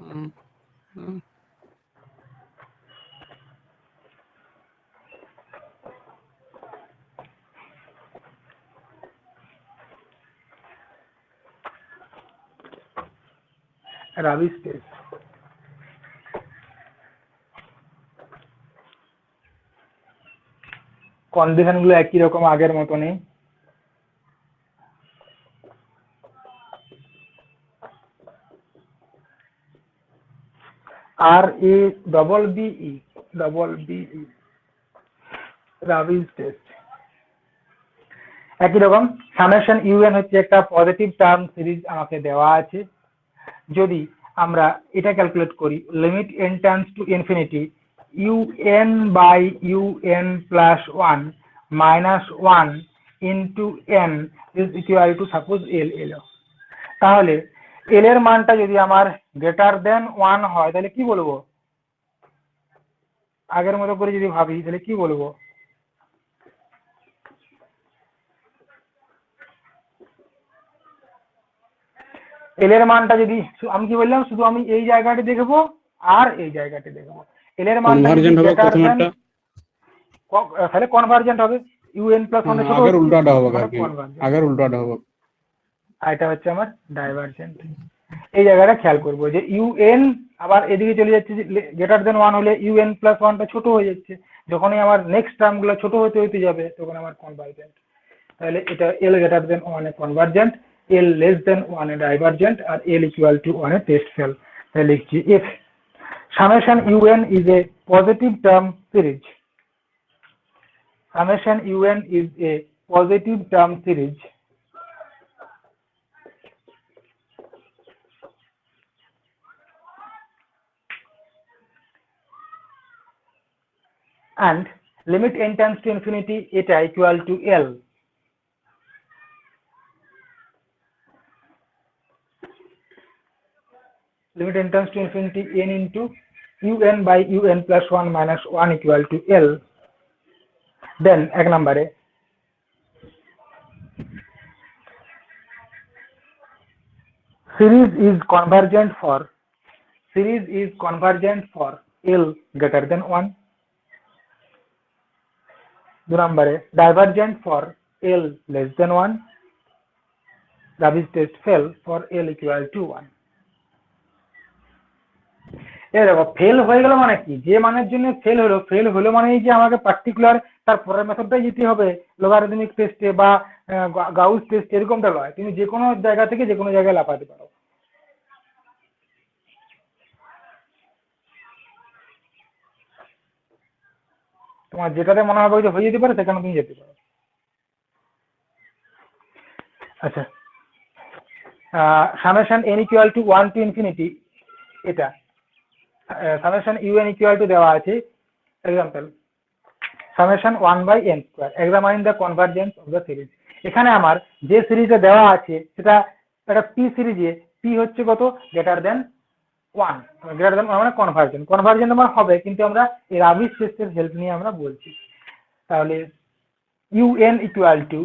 Rubbish test. কন্ডিশন গুলো একই রকম আগের মতনই। RABBE রাবিশ টেস্ট একই রকম। সামেশন ইউএন হচ্ছে একটা পজিটিভ টার্ম সিরিজ আমাকে দেওয়া আছে। যদি আমরা এটা ক্যালকুলেট করি, limit n tends to infinity UN by UN plus 1 minus 1 into n is equal to suppose L এলো। তাহলে L এর মানটা যদি আমার গ্রেটার দেন 1 হয় তাহলে কি বলবো? আগের মতো করে যদি ভাবি তাহলে কি বলবো? এল এর মানটা যদি আমি কি বললাম, শুধু আমি এই জায়গাটি দেখবো আর এই জায়গাটি দেখবো। এল এর মানটা যদি কনভার্জেন্ট হবে গ্রেটার দেন, প্রথমেরটা, তাহলে কনভার্জেন্ট হবে। ইউএন প্লাস 1 ছোট আগের উল্টাটা হবে মানে আর কি, কনভার্জেন্ট। আগের উল্টাটা হবে। আর এটা হচ্ছে আমার ডাইভারজেন্ট। এই জায়গাটা খেয়াল করবো যে ইউএন আবার এদিকে চলে যাচ্ছে, গ্রেটার দেন 1 হলে ইউএন প্লাস 1টা ছোট হয়ে যাচ্ছে। যখনই আমার নেক্সট টার্ম গুলো ছোট হতে হতে যাবে তখন আমার কনভার্জেন্ট। তাহলে এটা এল গ্রেটার দেন 1 এ কনভার্জেন্ট, এল লেস দেন 1 এ ডাইভারজেন্ট, আর এল ইকুয়াল টু 1 এ টেস্ট ফেল। তাহলে লিখছি if summation UN is a positive term series, summation UN is a positive term series and limit n tends to infinity eta equal to L, limit n tends to infinity n into UN by UN plus 1 minus 1 equal to L, then এক নম্বরে series is convergent for L greater than 1, 2 নম্বরে divergent for L less than 1, Rabi's test fail for L equal to 1। দেখো fail হয়ে গেল মানে কি, যে মানের জন্য ফেল হলো মানে যে আমাকে পার্টিকুলার তার পরের মেথডটাই যেতে হবে, লোগারিদমিক টেস্টে বা গাউস টেস্ট এরকমটা নয়, তুমি যে কোনো জায়গা থেকে যে কোনো জায়গায় লাফাতে পারো। তোমার যেটাতে মনে হবে যে হয়ে যেতে পারে সেখানে তুমি যেতে পারো। আচ্ছা, summation n equal to 1 to infinity, এটা সামেশন UN ইকুয়াল টু দেওয়া আছে, example summation 1 by n square examine the convergence of the series. এখানে আমার যে সিরিজে দেওয়া আছে সেটা একটা পি সিরিজে, পি হচ্ছে কত, গ্রেটার দেন 1, গ্রেটার দেন 1 মানে কনভারজেন্ট আমার হবে, কিন্তু আমরা এই রাবিশ টেস্টের হেল্প নিয়ে আমরা বলছি। তাহলে UN equal to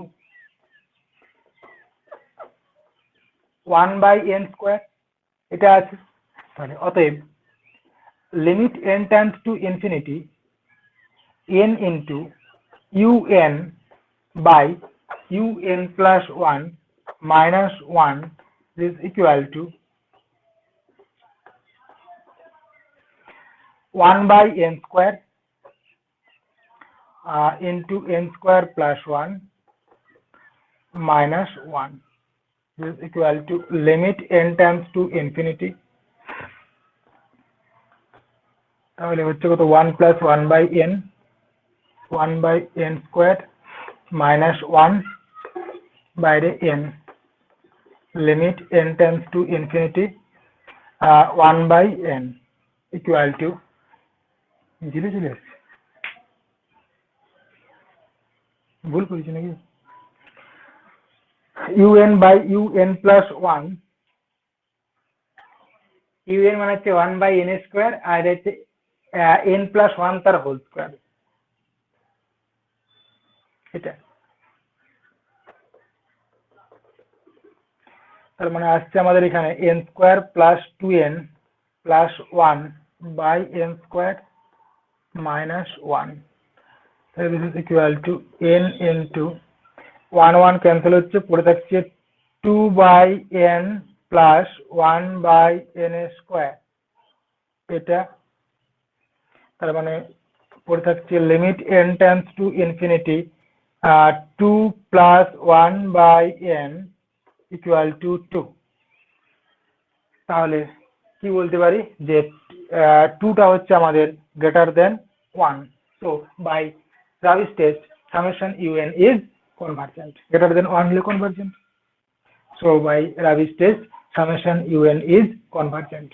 1 by n square এটা আছে। তাহলে অতএব limit n tends to infinity n into UN by UN plus 1 minus 1 is equal to 1 by n square into n square plus 1 minus 1 is equal to limit n tends to infinity, তাহলে হচ্ছে কত 1 plus 1 by n square minus 1 by the n, limit n tends to infinity 1 by n equal to 0 ভুল করেছি নাকি, UN by UN plus 1, UN মানে হচ্ছে 1 by n square আর হচ্ছে n plus 1 তার হোল স্কয়ার, এটা তার মানে আসছে আমাদের এখানে n square plus 2n plus 1 by n square minus 1, তাহলে this is equal to n into 1 1 cancel হচ্ছে, পড়ে থাকছে 2 বাই n প্লাস 1/n², এটা তার মানে পড়ে থাকছে limit n tends to infinity 2 plus 1/n equal to 2। তাহলে কি বলতে পারি যে 2টা হচ্ছে আমাদের greater than 1। So by Raabe's test summation un is convergent, greater than 1 হলে convergent. So by Raabe's test summation un is convergent.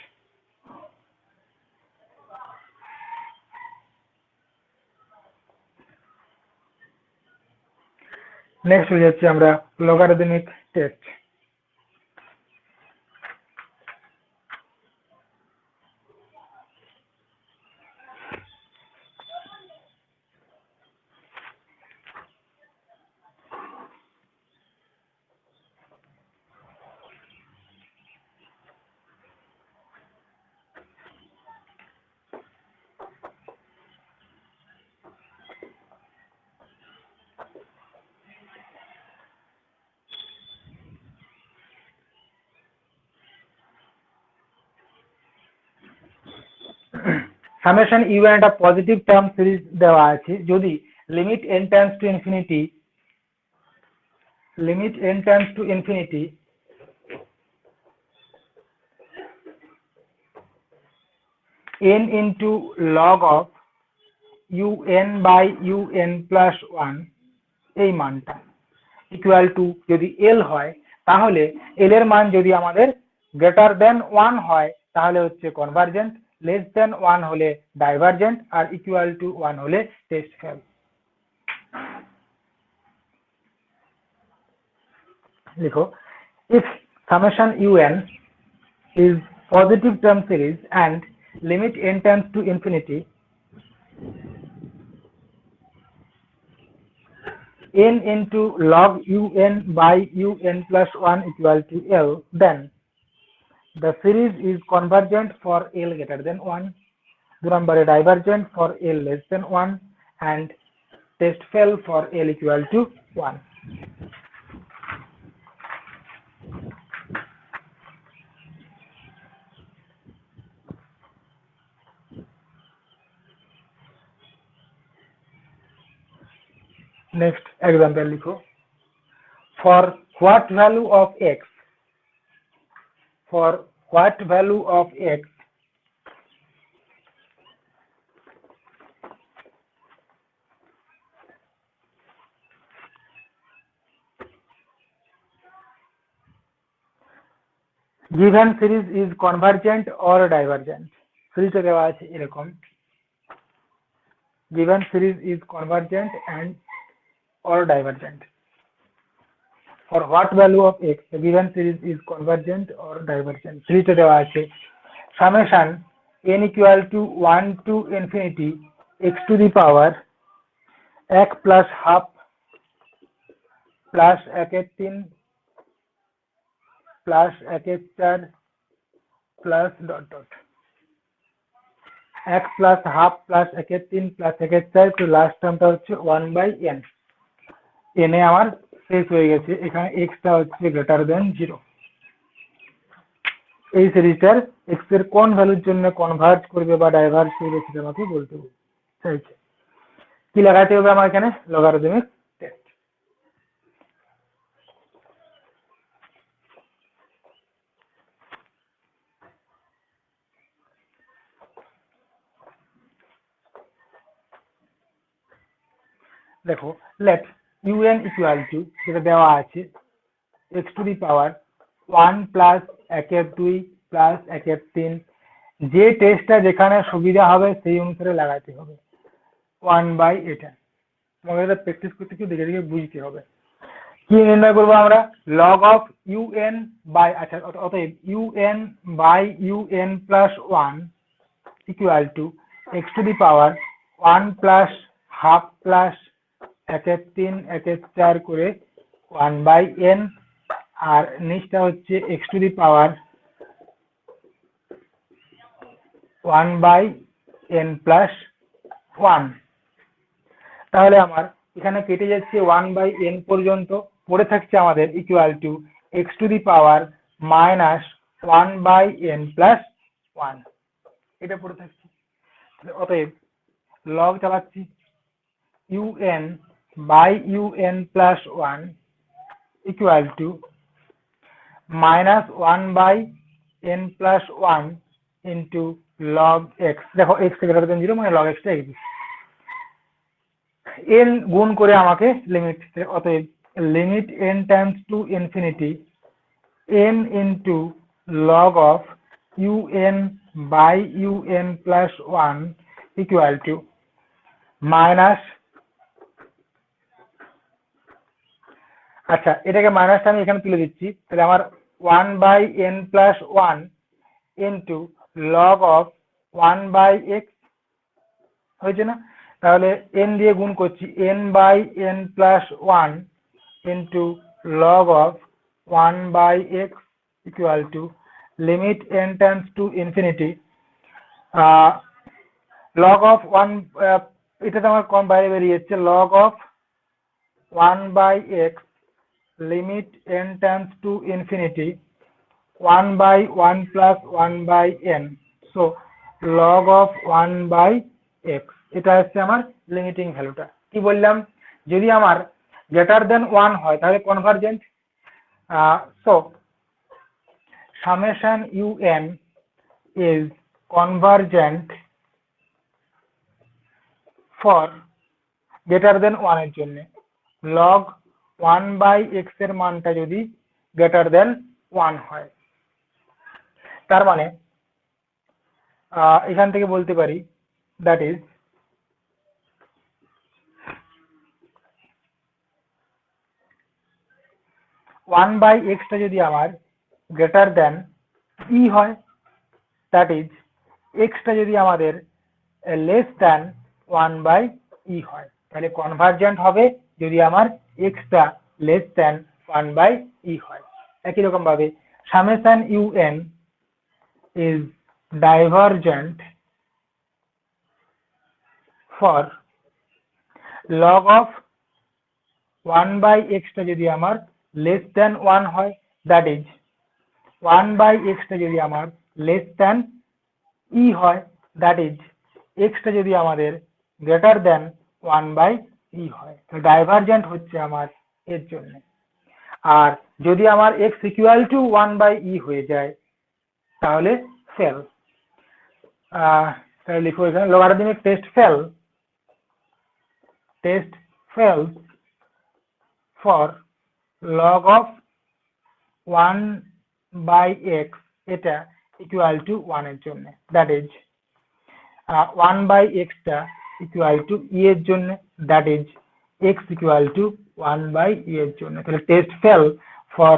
Next হয়ে যাচ্ছে আমরা লগারিদমিক টেস্ট। সামেশন ইউএন একটা পজিটিভ টার্ম সিরিজ দেওয়া আছে, যদি limit n tends to infinity n into log of un/un+1 এই মানটা ইকুয়াল টু যদি l হয়, তাহলে l এর মান যদি আমাদের গ্রেটার দেন 1 হয় তাহলে হচ্ছে কনভার্জেন্ট, লেস দেন 1 হলে ডাইভারজেন্ট, আর ইকুয়াল টু 1 হলে টেস্ট ফেল। লিখো, if summation un is positive term series and limit n tends to infinity n into log un/un+1 equal to l, then the series is convergent for l greater than 1, 2 number divergent for l less than 1, and test fail for l equal to 1. Next example लिखो, for what value of x given series is convergent or divergent। সিরিজটা দেওয়া আছে এরকম, given series is convergent and or divergent। for what value of x the given series is convergent or divergent। সিরিজটা দেওয়া আছে summation n equal to 1 to infinity x to the power 1 plus half plus 1/3 plus 1/4 plus dot dot 1 plus half plus 1/3 plus 1/4 to last টার্মটা হচ্ছে 1/n। n এ আমার শেষ হয়ে গেছে, এখানে x টা হচ্ছে গ্রেটার দেন 0। এই সিরিজটার x এর কোন ভ্যালুর জন্য কনভার্জ করবে বা ডাইভার্জ করবে সেটা আমাকে বলতে চাইছে। কি লাগাতে হবে আমার এখানে? Logarithmic test. দেখো, let un equal to যেটা দেওয়া আছে x to the power 1 plus 1/2 plus 1/3, যে টেস্টটা যেখানে সুবিধা হবে সেই অনুসারে লাগাতে হবে 1 এটা। তোমাকে এটা প্র্যাকটিস করতে একটু দেখে দেখে বুঝতে হবে। কি নির্ণয় করবো আমরা? log of un by, আচ্ছা অতএব un/un+1 equal to x to the power 1 plus half plus 1/3 1/4 করে 1/n, আর নিচটা হচ্ছে x to the power 1/n+1। তাহলে আমার এখানে কেটে যাচ্ছে 1/n পর্যন্ত, পড়ে থাকছে আমাদের equal to x to the power minus 1/n+1 এটা পড়ে থাকছে। অতএব লগ চালাচ্ছি un/un+1 equal to -1/n+1 into log x. দেখো এক্স গ্রেটার দেন 0 মানে লগ এক্সটা এক্সিস্ট। n গুণ করে আমাকে লিমিট, অতএব limit n times to infinity n into log of un/un+1 equal to minus, আচ্ছা এটাকে মাইনাসটা আমি এখানে তুলে দিচ্ছি, তাহলে আমার 1/n+1 into log of 1/x হয়েছে না? তাহলে n দিয়ে গুণ করছি n/n+1 into log of 1/x equal to limit n times to infinity log of 1, এটাতে আমার কম বাইরে বেরিয়ে যাচ্ছে, log of 1/x limit n times to infinity 1/1 + 1/n, so log of 1/x এটা হচ্ছে আমার লিমিটিং ভ্যালুটা। কি বললাম, যদি আমার গ্রেটার দেন 1 হয় তাহলে convergent. So summation un is convergent for greater than 1 এর জন্য log 1/x এর মানটা যদি greater than 1 হয়, তার মানে এখান থেকে বলতে পারি that is 1/x টা যদি আমার greater than e হয়, that is x টা যদি আমাদের less than 1/e হয়, তাহলে কনভার্জেন্ট হবে যদি আমার x টা less than 1/e হয়। একই রকম ভাবে summation un is divergent for log of 1/x টা যদি আমার less than 1 হয়, that is 1/x টা যদি আমার less than e হয়, that is x টা যদি আমাদের greater than 1/e হয়, তো ডাইভারজেন্ট হচ্ছে আমার এর জন্য। আর যদি আমার x ইকুয়াল টু 1/e হয়ে যায় তাহলে ফেল। তাহলে লিখো এখানে logarithmic test fail for log of 1/x এটা ইকুয়াল টু 1 এর জন্য, দ্যাট ইজ 1/x টা ইকুয়াল টু e এর জন্য, that is x equal two 1/e এর জন্য। তাহলে test fail for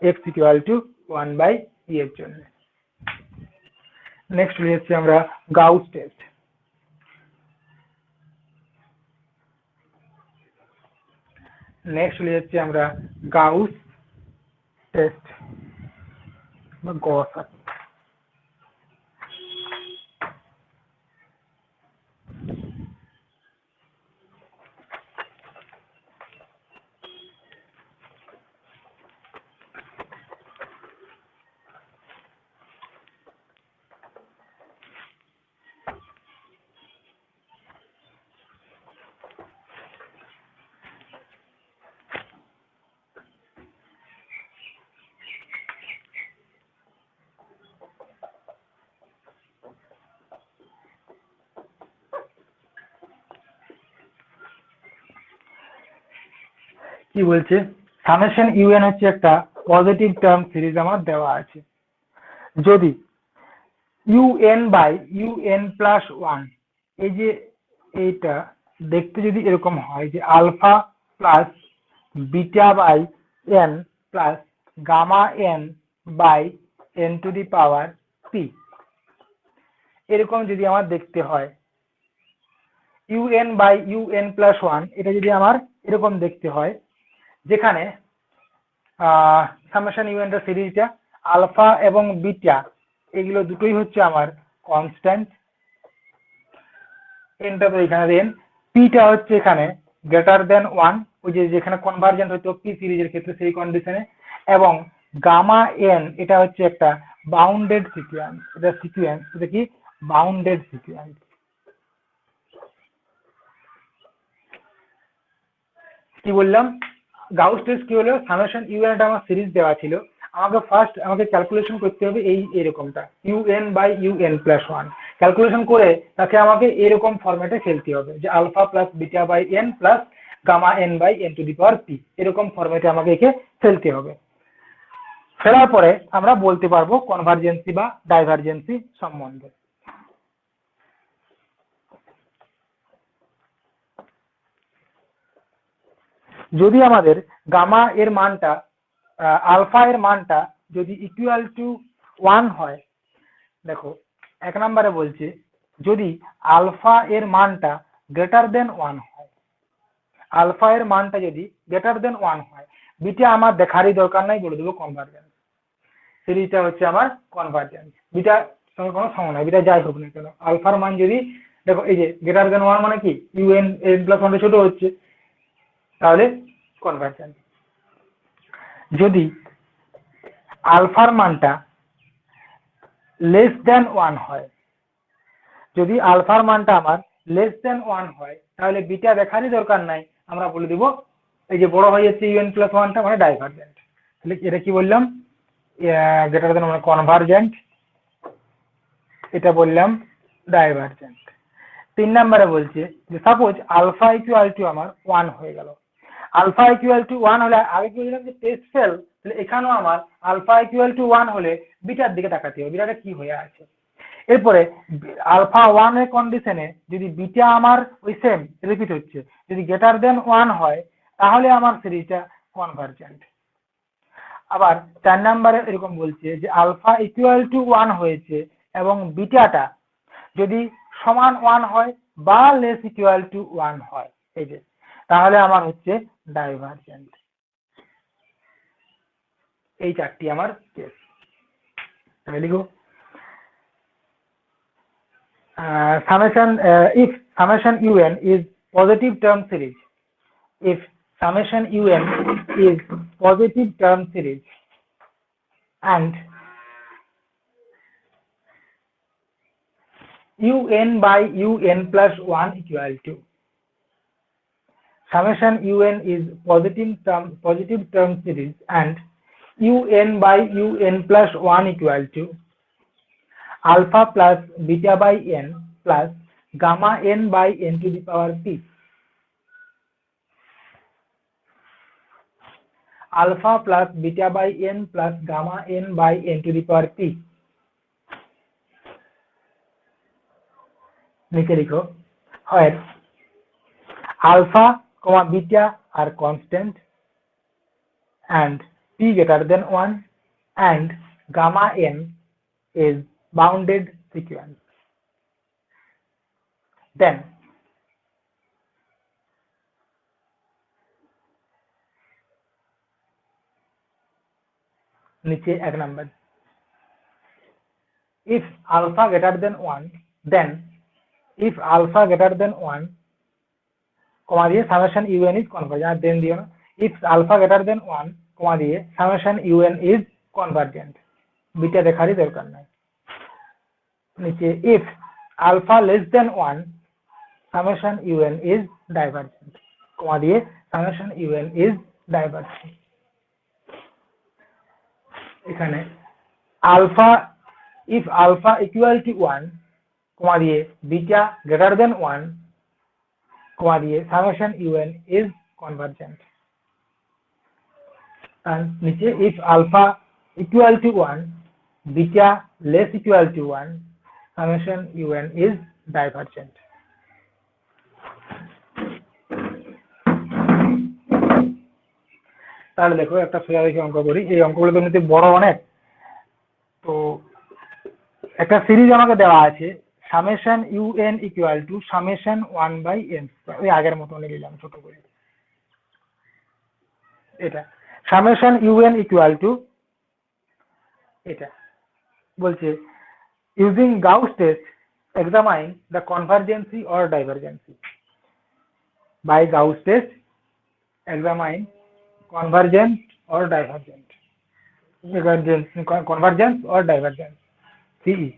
x equal two 1/e এর জন্য। নেক্সট লিখছি আমরা গাউস টেস্ট। নেক্সট লিখছি আমরা গাউস টেস্ট বা গস। কি বলছে, সামেশন ইউএন হচ্ছে একটা পজিটিভ টার্ম সিরিজ আমার দেওয়া আছে, যদি un/un+1 এই যে এইটা দেখতে যদি এরকম হয় যে alpha plus beta by n plus gamma n/n⁻p এরকম যদি আমার দেখতে হয়, un/un+1 এটা যদি আমার এরকম দেখতে হয়, যেখানে সামেশন ইউএন এর সিরিজটা আলফা এবং বিটা এগুলো দুটোই হচ্ছে আমার কনস্ট্যান্ট, এনটা তো এখানে দেন, পিটা হচ্ছে এখানে গ্রেটার দেন 1, ওই যে যেখানে কনভার্জেন্ট হতো পি সিরিজের ক্ষেত্রে সেই কন্ডিশনে, এবং গামা এন এটা হচ্ছে একটা বাউন্ডেড সিকোয়েন্স, এটা কি বাউন্ডেড সিকোয়েন্স। কি বললাম, গাউস টেস্ট কি হলো, সামেশন ইউএন টা আমার সিরিজ দেওয়া ছিল, আমাকে ক্যালকুলেশন করতে হবে এরকমটা u n by u n plus 1, calculation করে তাকে আমাকে এরকম ফরম্যাটে ফেলতে হবে যে alpha plus beta by n plus gamma n by n to the power p, এরকম ফরম্যাটে আমাকে একে ফেলতে হবে। ফেলার পরে আমরা বলতে পারবো কনভার্জেন্সি বা ডাইভারজেন্সি সম্বন্ধে। যদি আমাদের গামা এর মানটা আলফা এর মানটা যদি ইকুয়াল টু 1 হয়, দেখো 1 নম্বরে বলছে যদি আলফা এর মানটা গ্রেটার দেন 1 হয়, আলফা এর মানটা যদি গ্রেটার দেন 1 হয়, বিটা আমার দেখারই দরকার নাই, বলে দেবো কনভার্জেন্স, সিরিজটা হচ্ছে আমার কনভার্জেন্স। বিটা সঙ্গে কোনো সময় নাই, বিটা যাই হোক না কেন, আলফার মান যদি দেখো এই যে গ্রেটার দেন 1 মানে কি ইউএন এন প্লাস 1 ছোট হচ্ছে, তাহলে কনভার্জেন্স। যদি আলফার মানটা লেস দেন 1 হয়, যদি আলফার মানটা আমার লেস দেন 1 হয়, তাহলে বিটা দেখারই দরকার নাই, আমরা বলে দিব এই যে বড় হয়ে যাচ্ছে ইউএন প্লাস 1টা মানে ডাইভারজেন্ট। তাহলে এটা কি বললাম, গ্রেটার দেন মানে কনভার্জেন্ট, এটা বললাম ডাইভারজেন্ট। 3 নম্বরে বলছে যে সাপোজ আলফা ইকুয়াল টু আমার 1 হয়ে গেল, আলফা ইকুয়াল টু 1 হলে আগে কি বললাম যে টেস্ট ফেল, তাহলে এখানেও আমার আলফা ইকুয়াল টু 1 হলে বিটার দিকে তাকাতে হবে, বিটাটা কি হয়ে আছে। এরপরে আলফা 1 এর কন্ডিশনে যদি বিটা আমার ওই সেম রিপিট হচ্ছে, যদি গ্রেটার দেন 1 হয়, তাহলে আমার সিরিজটা কনভার্জেন্ট। আবার 4 নম্বরে এরকম বলছে যে আলফা ইকুয়াল টু 1 হয়েছে এবং বিটাটা যদি সমান 1 হয় বা লেস ইকুয়াল টু 1 হয়, এই যে, তাহলে আমার হচ্ছে ডাইভারজেন্ট। এই 4টি আমার কেস। লিখো if summation un is positive term series, if summation un is positive term series and un by un plus 1 equal to, summation un is positive term series and un by un plus 1 equal to alpha plus beta by n plus gamma n by n to the power p, alpha plus beta by n plus gamma n by n to the power p। নিচে লিখো where alpha comma beta are constant and p greater than 1 and gamma n is bounded sequence, then নিচে 1 number if alpha greater than 1, then if alpha greater than 1 comma দিয়ে summation un is convergent, আর দেন দিও না, if alpha greater than 1 comma দিয়ে summation un is convergent, beta দেখারই দরকার নাই। নিচে if alpha less than 1 summation un is divergent, comma দিয়ে summation un is divergent। এখানে alpha if alpha equal to 1 comma দিয়ে beta greater than 1 comma দিয়ে summation un is convergent, and নিচে if alpha equal to 1 beta less equal to 1 summation un is divergent। তাহলে দেখো একটা সোজা দেখে অঙ্ক করি, এই অঙ্কগুলো তো এমনিতে বড় অনেক, তো একটা সিরিজ আমাকে দেওয়া আছে summation un equal to summation 1 by n, ওই আগের মতো নিলাম ছোট করে, এটা সামেশন un ইকুয়াল টু, এটা বলছে using Gauss test examine the convergency or divergency, by Gauss test examine convergent or divergent। convergence or divergence, CE.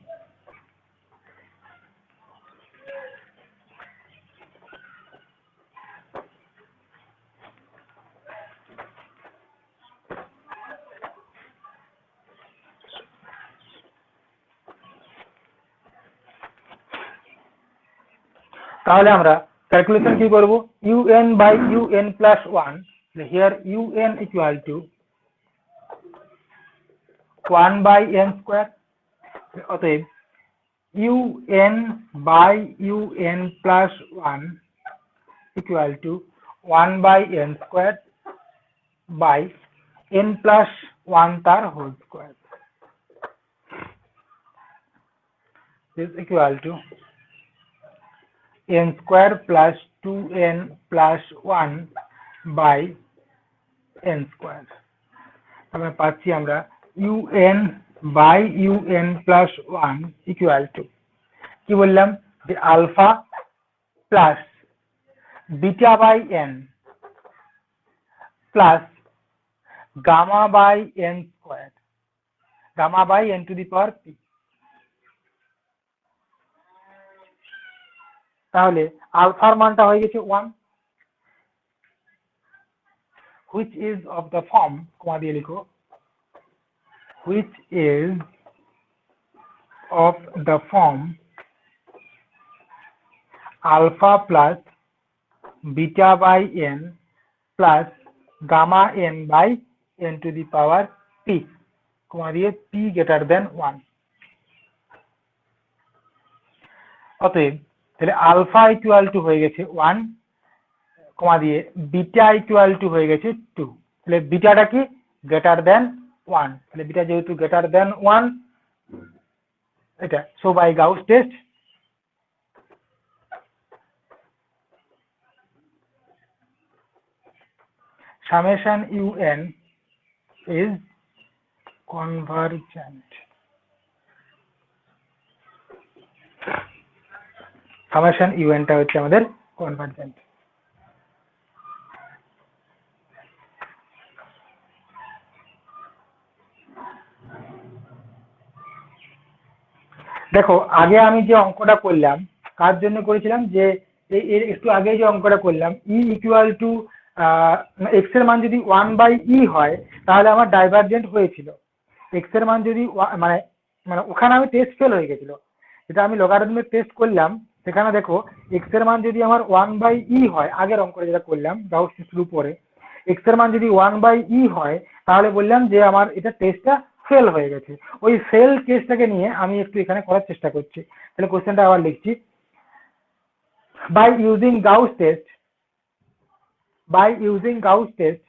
তাহলে আমরা ক্যালকুলেশন কি করব, un by un plus 1, here un equal to 1 by n square, অতএব un by un plus 1 equal to 1 by n square by n plus 1 তার whole square is equal to n square plus 2n plus 1 by n square। আমরা পাচ্ছি আমরা un by un plus 1 equal to কি বললাম যে alpha plus beta by n plus gamma by n square, gamma by n to the power p। তাহলে আলফার মানটা হয়ে গেছে 1, which is of the form, কমা দিয়ে লিখো, which is of the form alpha plus beta by n plus gamma n by n to the power p, কমা দিয়ে p greater than 1। অতএব তাহলে আলফা ইকুয়াল টু হয়ে গেছে 1, কমা দিয়ে বিটা ইকুয়াল টু হয়ে গেছে 2, তাহলে বিটাটা কি গ্রেটার দেন 1, তাহলে বিটা যেহেতু গ্রেটার দেন 1 এটা so by Gauss test summation un is convergent, summation un টা হচ্ছে আমাদের convergent। দেখো আগে আমি যে অঙ্কটা করলাম কার জন্য করেছিলাম, যে এর একটু আগে যে অঙ্কটা করলাম ই ইকুয়াল টু এক্স এর মান যদি 1 বাই ই হয় তাহলে আমার ডাইভারজেন্ট হয়েছিল। এক্স এর মান যদি মানে মানে ওখানে আমি টেস্ট ফেল হয়ে গেছিল, যেটা আমি লগারিদমিক টেস্ট করলাম সেখানে দেখো এক্স এর মান যদি আমার 1 বাই ই হয়, আগের অঙ্কটা যেটা করলাম গাউস টেস্টের উপরে এক্স এর মান যদি 1 বাই ই হয় তাহলে বললাম যে আমার এটা টেস্টটা ফেল হয়ে গেছে। ওই ফেল কেসটাকে নিয়ে আমি একটু এখানে করার চেষ্টা করছি। তাহলে কোশ্চেনটা আবার লিখছি, by using Gauss test,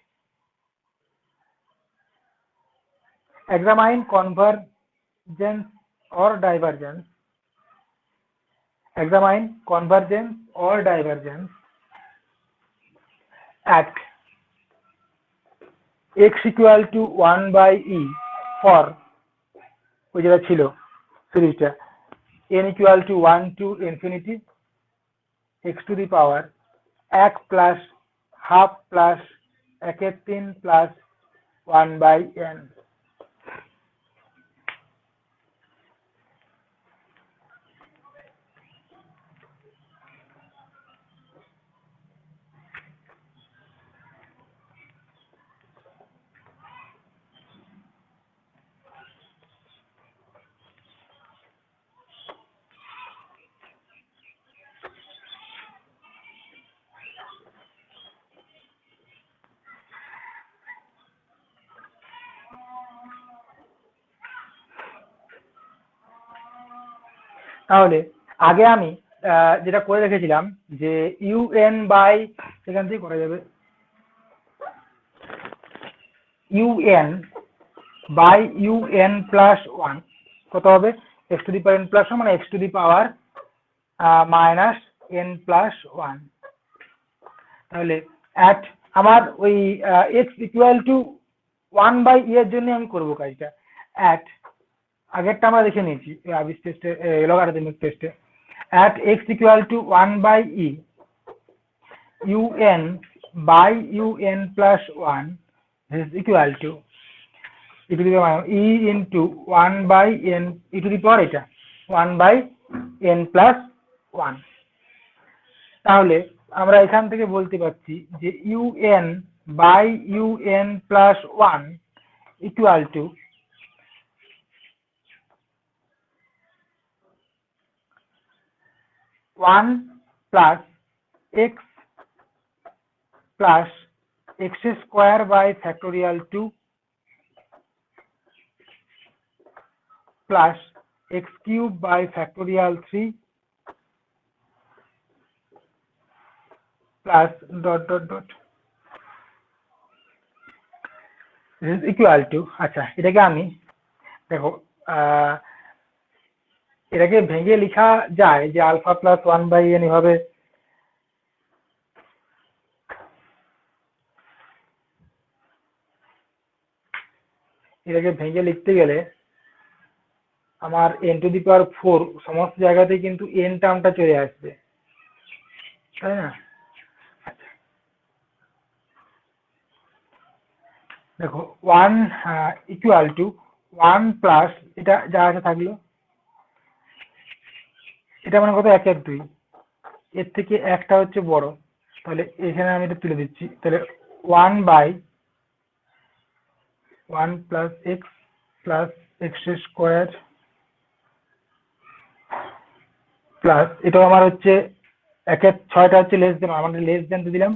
examine convergence or divergence, at x equal to 1 by e for ওই যেটা ছিল সিরিজটা n equal to 1 to infinity x to the power 1 plus half plus 1/3 plus 1 by n। তাহলে আগে আমি যেটা করে রেখেছিলাম যে un বাই এখান থেকে করা যাবে un বাই un প্লাস 1 কত হবে x to the power n plus 1 মানে x to the power minus n plus 1। তাহলে অ্যাট আমার ওই x equal to 1 by e এর জন্য আমি করব কাজটা। অ্যাট আগেরটা আমরা দেখে নিয়েছি আবিস টেস্টে লগারিদমিক টেস্টে, at x equal to 1 by e un by un plus 1 is equal to e to the power e into 1 by n e to the power এটা 1 by n plus 1। তাহলে আমরা এখান থেকে বলতে পারছি যে un by un plus 1 equal to 1 plus x plus x square by factorial 2 plus x cube by factorial 3 plus dot dot dot this is equal to আচ্ছা এটাকে আমি দেখো এটাকে ভেঙে লেখা যায় যে আলফা প্লাস 1 বাই n এভাবে এটাকে ভেঙে লিখতে গেলে আমার n টু দি পাওয়ার 4 সমস্ত জায়গাতে কিন্তু n টার্মটা চলে আসবে, তাই না? দেখো 1 ইকুয়াল টু 1 প্লাস এটা যা আছে থাকলো, এটা মানে কত 1 1 2, এর থেকে একটা হচ্ছে বড়, তাহলে এখানে আমি এটা তুলে দিচ্ছি। তাহলে 1 by 1 plus x square plus এটাও আমার হচ্ছে 1 এর 6টা হচ্ছে লেস দেন, আমাদের লেস দেন তো দিলাম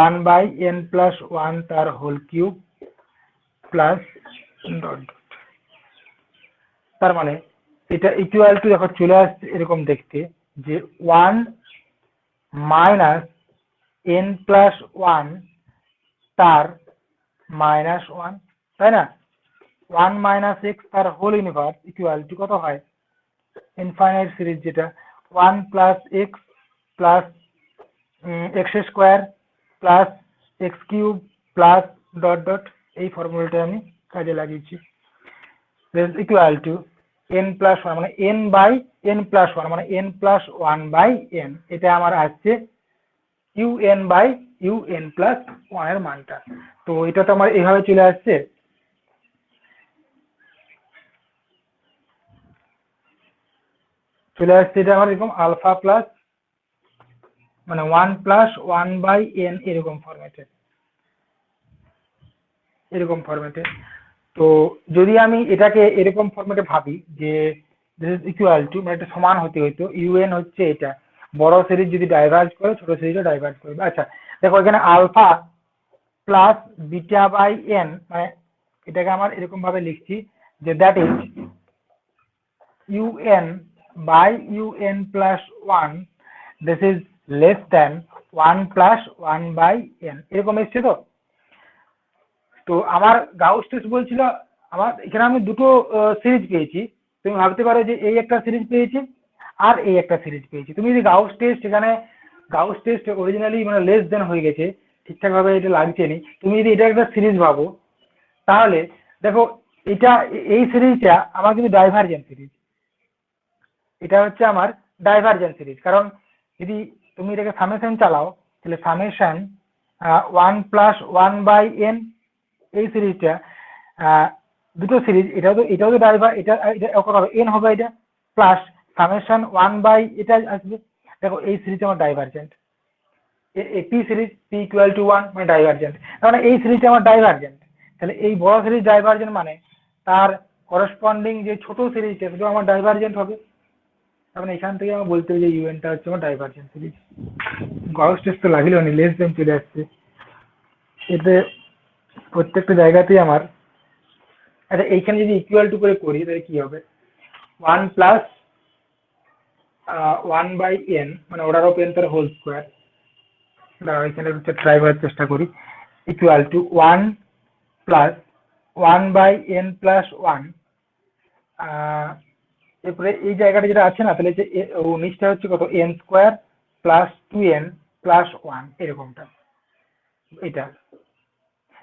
1 বাই n প্লাস 1 তার হোল কিউব প্লাস ডট। তার মানে এটা ইকুয়াল টু দেখো চলে আসছে এরকম দেখতে যে 1 মাইনাস n প্লাস 1 তার মাইনাস 1, তাই না? 1 মাইনাস এক্স তার হোল ইউনিভার্স ইকুয়াল টু কত হয় ইনফাইনাইট সিরিজ, যেটা 1 plus x plus x square plus x cube plus dot dot, এই ফর্মুলাটা আমি কাজে লাগিয়েছি। ইকুয়াল টু n প্লাস 1 মানে n বাই n প্লাস 1 মানে n প্লাস 1 বাই n, এটা আমার আসছে un বাই un প্লাস 1 এর মানটা। তো এটা তো আমার এইভাবে চলে আসছে, এটা আমার এরকম আলফা প্লাস মানে 1 প্লাস 1 বাই n এরকম ফরম্যাটে। তো যদি আমি এটাকে এরকম ফরম্যাটে ভাবি যে দিস ইজ ইকুয়াল টু মানে এটা সমান হতে হইতো un হচ্ছে এটা বড় সিরিজ যদি ডাইভার্জ করে ছোট সিরিজও ডাইভার্জ করবে। আচ্ছা দেখো এখানে alpha plus beta by n মানে এটাকে আমার এরকম ভাবে লিখছি যে that is un by un plus 1 this is less than 1 plus 1 by n, এরকম এসছে। তো তো আমার গাউস টেস্ট বলছিল আমার এখানে আমি দুটো সিরিজ পেয়েছি, তুমি ভাবতে পারো যে এই একটা সিরিজ পেয়েছি আর এই একটা সিরিজ পেয়েছি। তুমি যদি গাউস টেস্ট এখানে গাউস টেস্ট অরিজিনালি মানে লেস দেন হয়ে গেছে, ঠিকঠাক ভাবে এটা লাগছে নি, তুমি যদি এটা একটা সিরিজ ভাবো তাহলে দেখো এটা এই সিরিজটা আমার কিন্তু ডাইভারজেন্ট সিরিজ, এটা হচ্ছে আমার ডাইভারজেন্ট সিরিজ। কারণ যদি তুমি এটাকে সামেশন চালাও তাহলে সামেশন 1 প্লাস 1 বাই n এই সিরিজটা দুটো সিরিজ, এটাও তো ডাইভার, এটা হবে n হবে এটা প্লাস সামেশন 1 বাই এটা আসবে। দেখো এই সিরিজ আমার divergent, P series P equal to 1 মানে ডাইভারজেন্ট, মানে এই সিরিজটা আমার ডাইভারজেন্ট। তাহলে এই বড় সিরিজ ডাইভারজেন্ট মানে তার করসপন্ডিং যে ছোট সিরিজটা সেটা আমার ডাইভারজেন্ট হবে। তার মানে এখান থেকে আমার বলতে হবে যে ইউএনটা হচ্ছে আমার ডাইভারজেন্ট সিরিজ। গাউস টেস্ট তো লাগলো না, লেস দেন চলে আসছে, এতে প্রত্যেকটা জায়গাতেই আমার। আচ্ছা এইখানে যদি ইকুয়াল টু করে করি তাহলে কি হবে 1 প্লাস 1 বাই n মানে অর্ডার অফ n তার হোল স্কোয়ার, দাঁড়াও এখানে হচ্ছে ট্রাই করার চেষ্টা করি, equal to 1 plus 1 by n plus 1, এরপরে এই জায়গাটা যেটা আছে না তাহলে যে নিচটা হচ্ছে কত n square plus 2n plus 1 এরকমটা এটা।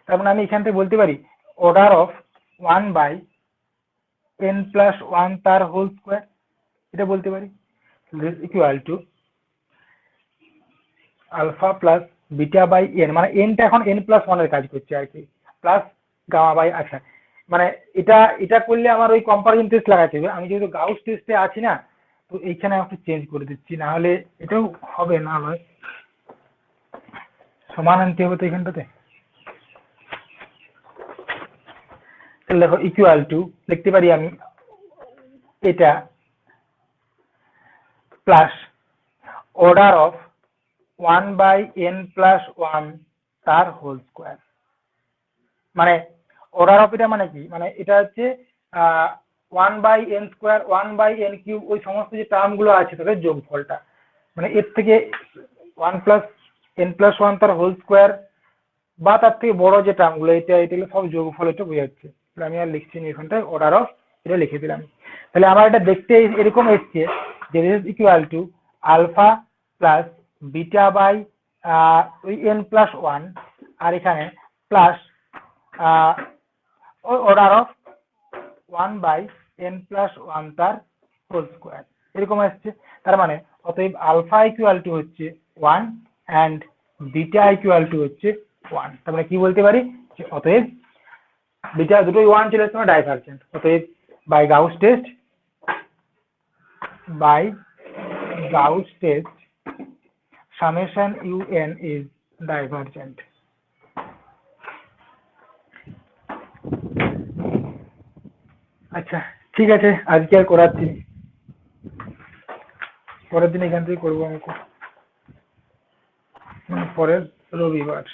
তার মানে আমি এখান থেকে বলতে পারি order of 1 by n plus 1 তার হোল স্কোয়ার, এটা বলতে পারি equal to alpha plus beta by n মানে nটা এখন n প্লাস 1 এর কাজ করছে আর কি, প্লাস গামা বাই। আচ্ছা মানে এটা এটা করলে আমার ওই কম্পারিজন টেস্ট লাগাতে হবে। আমি যেহেতু গাউস টেস্টে আছি না, তো এইখানে আমি একটু চেঞ্জ করে দিচ্ছি, না হলে এটাও হবে না নয়, সমান আনতে হবে তো এখানটাতে। তাহলে দেখো ইকুয়াল টু লিখতে পারি আমি এটা প্লাস অর্ডার অফ 1/n+1 তার হোল স্কোয়ার। মানে অর্ডার অফ এটা মানে কি, মানে এটা হচ্ছে 1/n², 1/n³ ওই সমস্ত যে টার্ম গুলো আছে তাদের যোগফলটা, মানে এর থেকে 1+n+1 তার হোল স্কোয়ার বা তার থেকে বড় যে টার্ম গুলো, এটা এটা সব যোগফল, এটা বোঝাচ্ছে। তাহলে আমি আর লিখছি না এখানটায়, অর্ডার অফ এটা লিখে দিলাম। তাহলে আমার এটা দেখতে এরকম এসছে যে this is equal to alpha plus beta by ওই n+1, আর এখানে প্লাস অর্ডার অফ 1/n+1 তার হোল স্কোয়ার, এরকম আসছে। তার মানে অতএব আলফা ইকুয়াল টু হচ্ছে 1 অ্যান্ড বিটা ইকুয়াল টু হচ্ছে 1। তার মানে কি বলতে পারি যে অতএব বিটা দুটোই 1 চলে আসছে, মানে ডাইভারজেন্ট। অতএব by Gauss test summation un is divergent। আচ্ছা ঠিক আছে, আজকে আর করাচ্ছি, পরের দিন এখান থেকে করবো অঙ্ক, পরের রবিবার।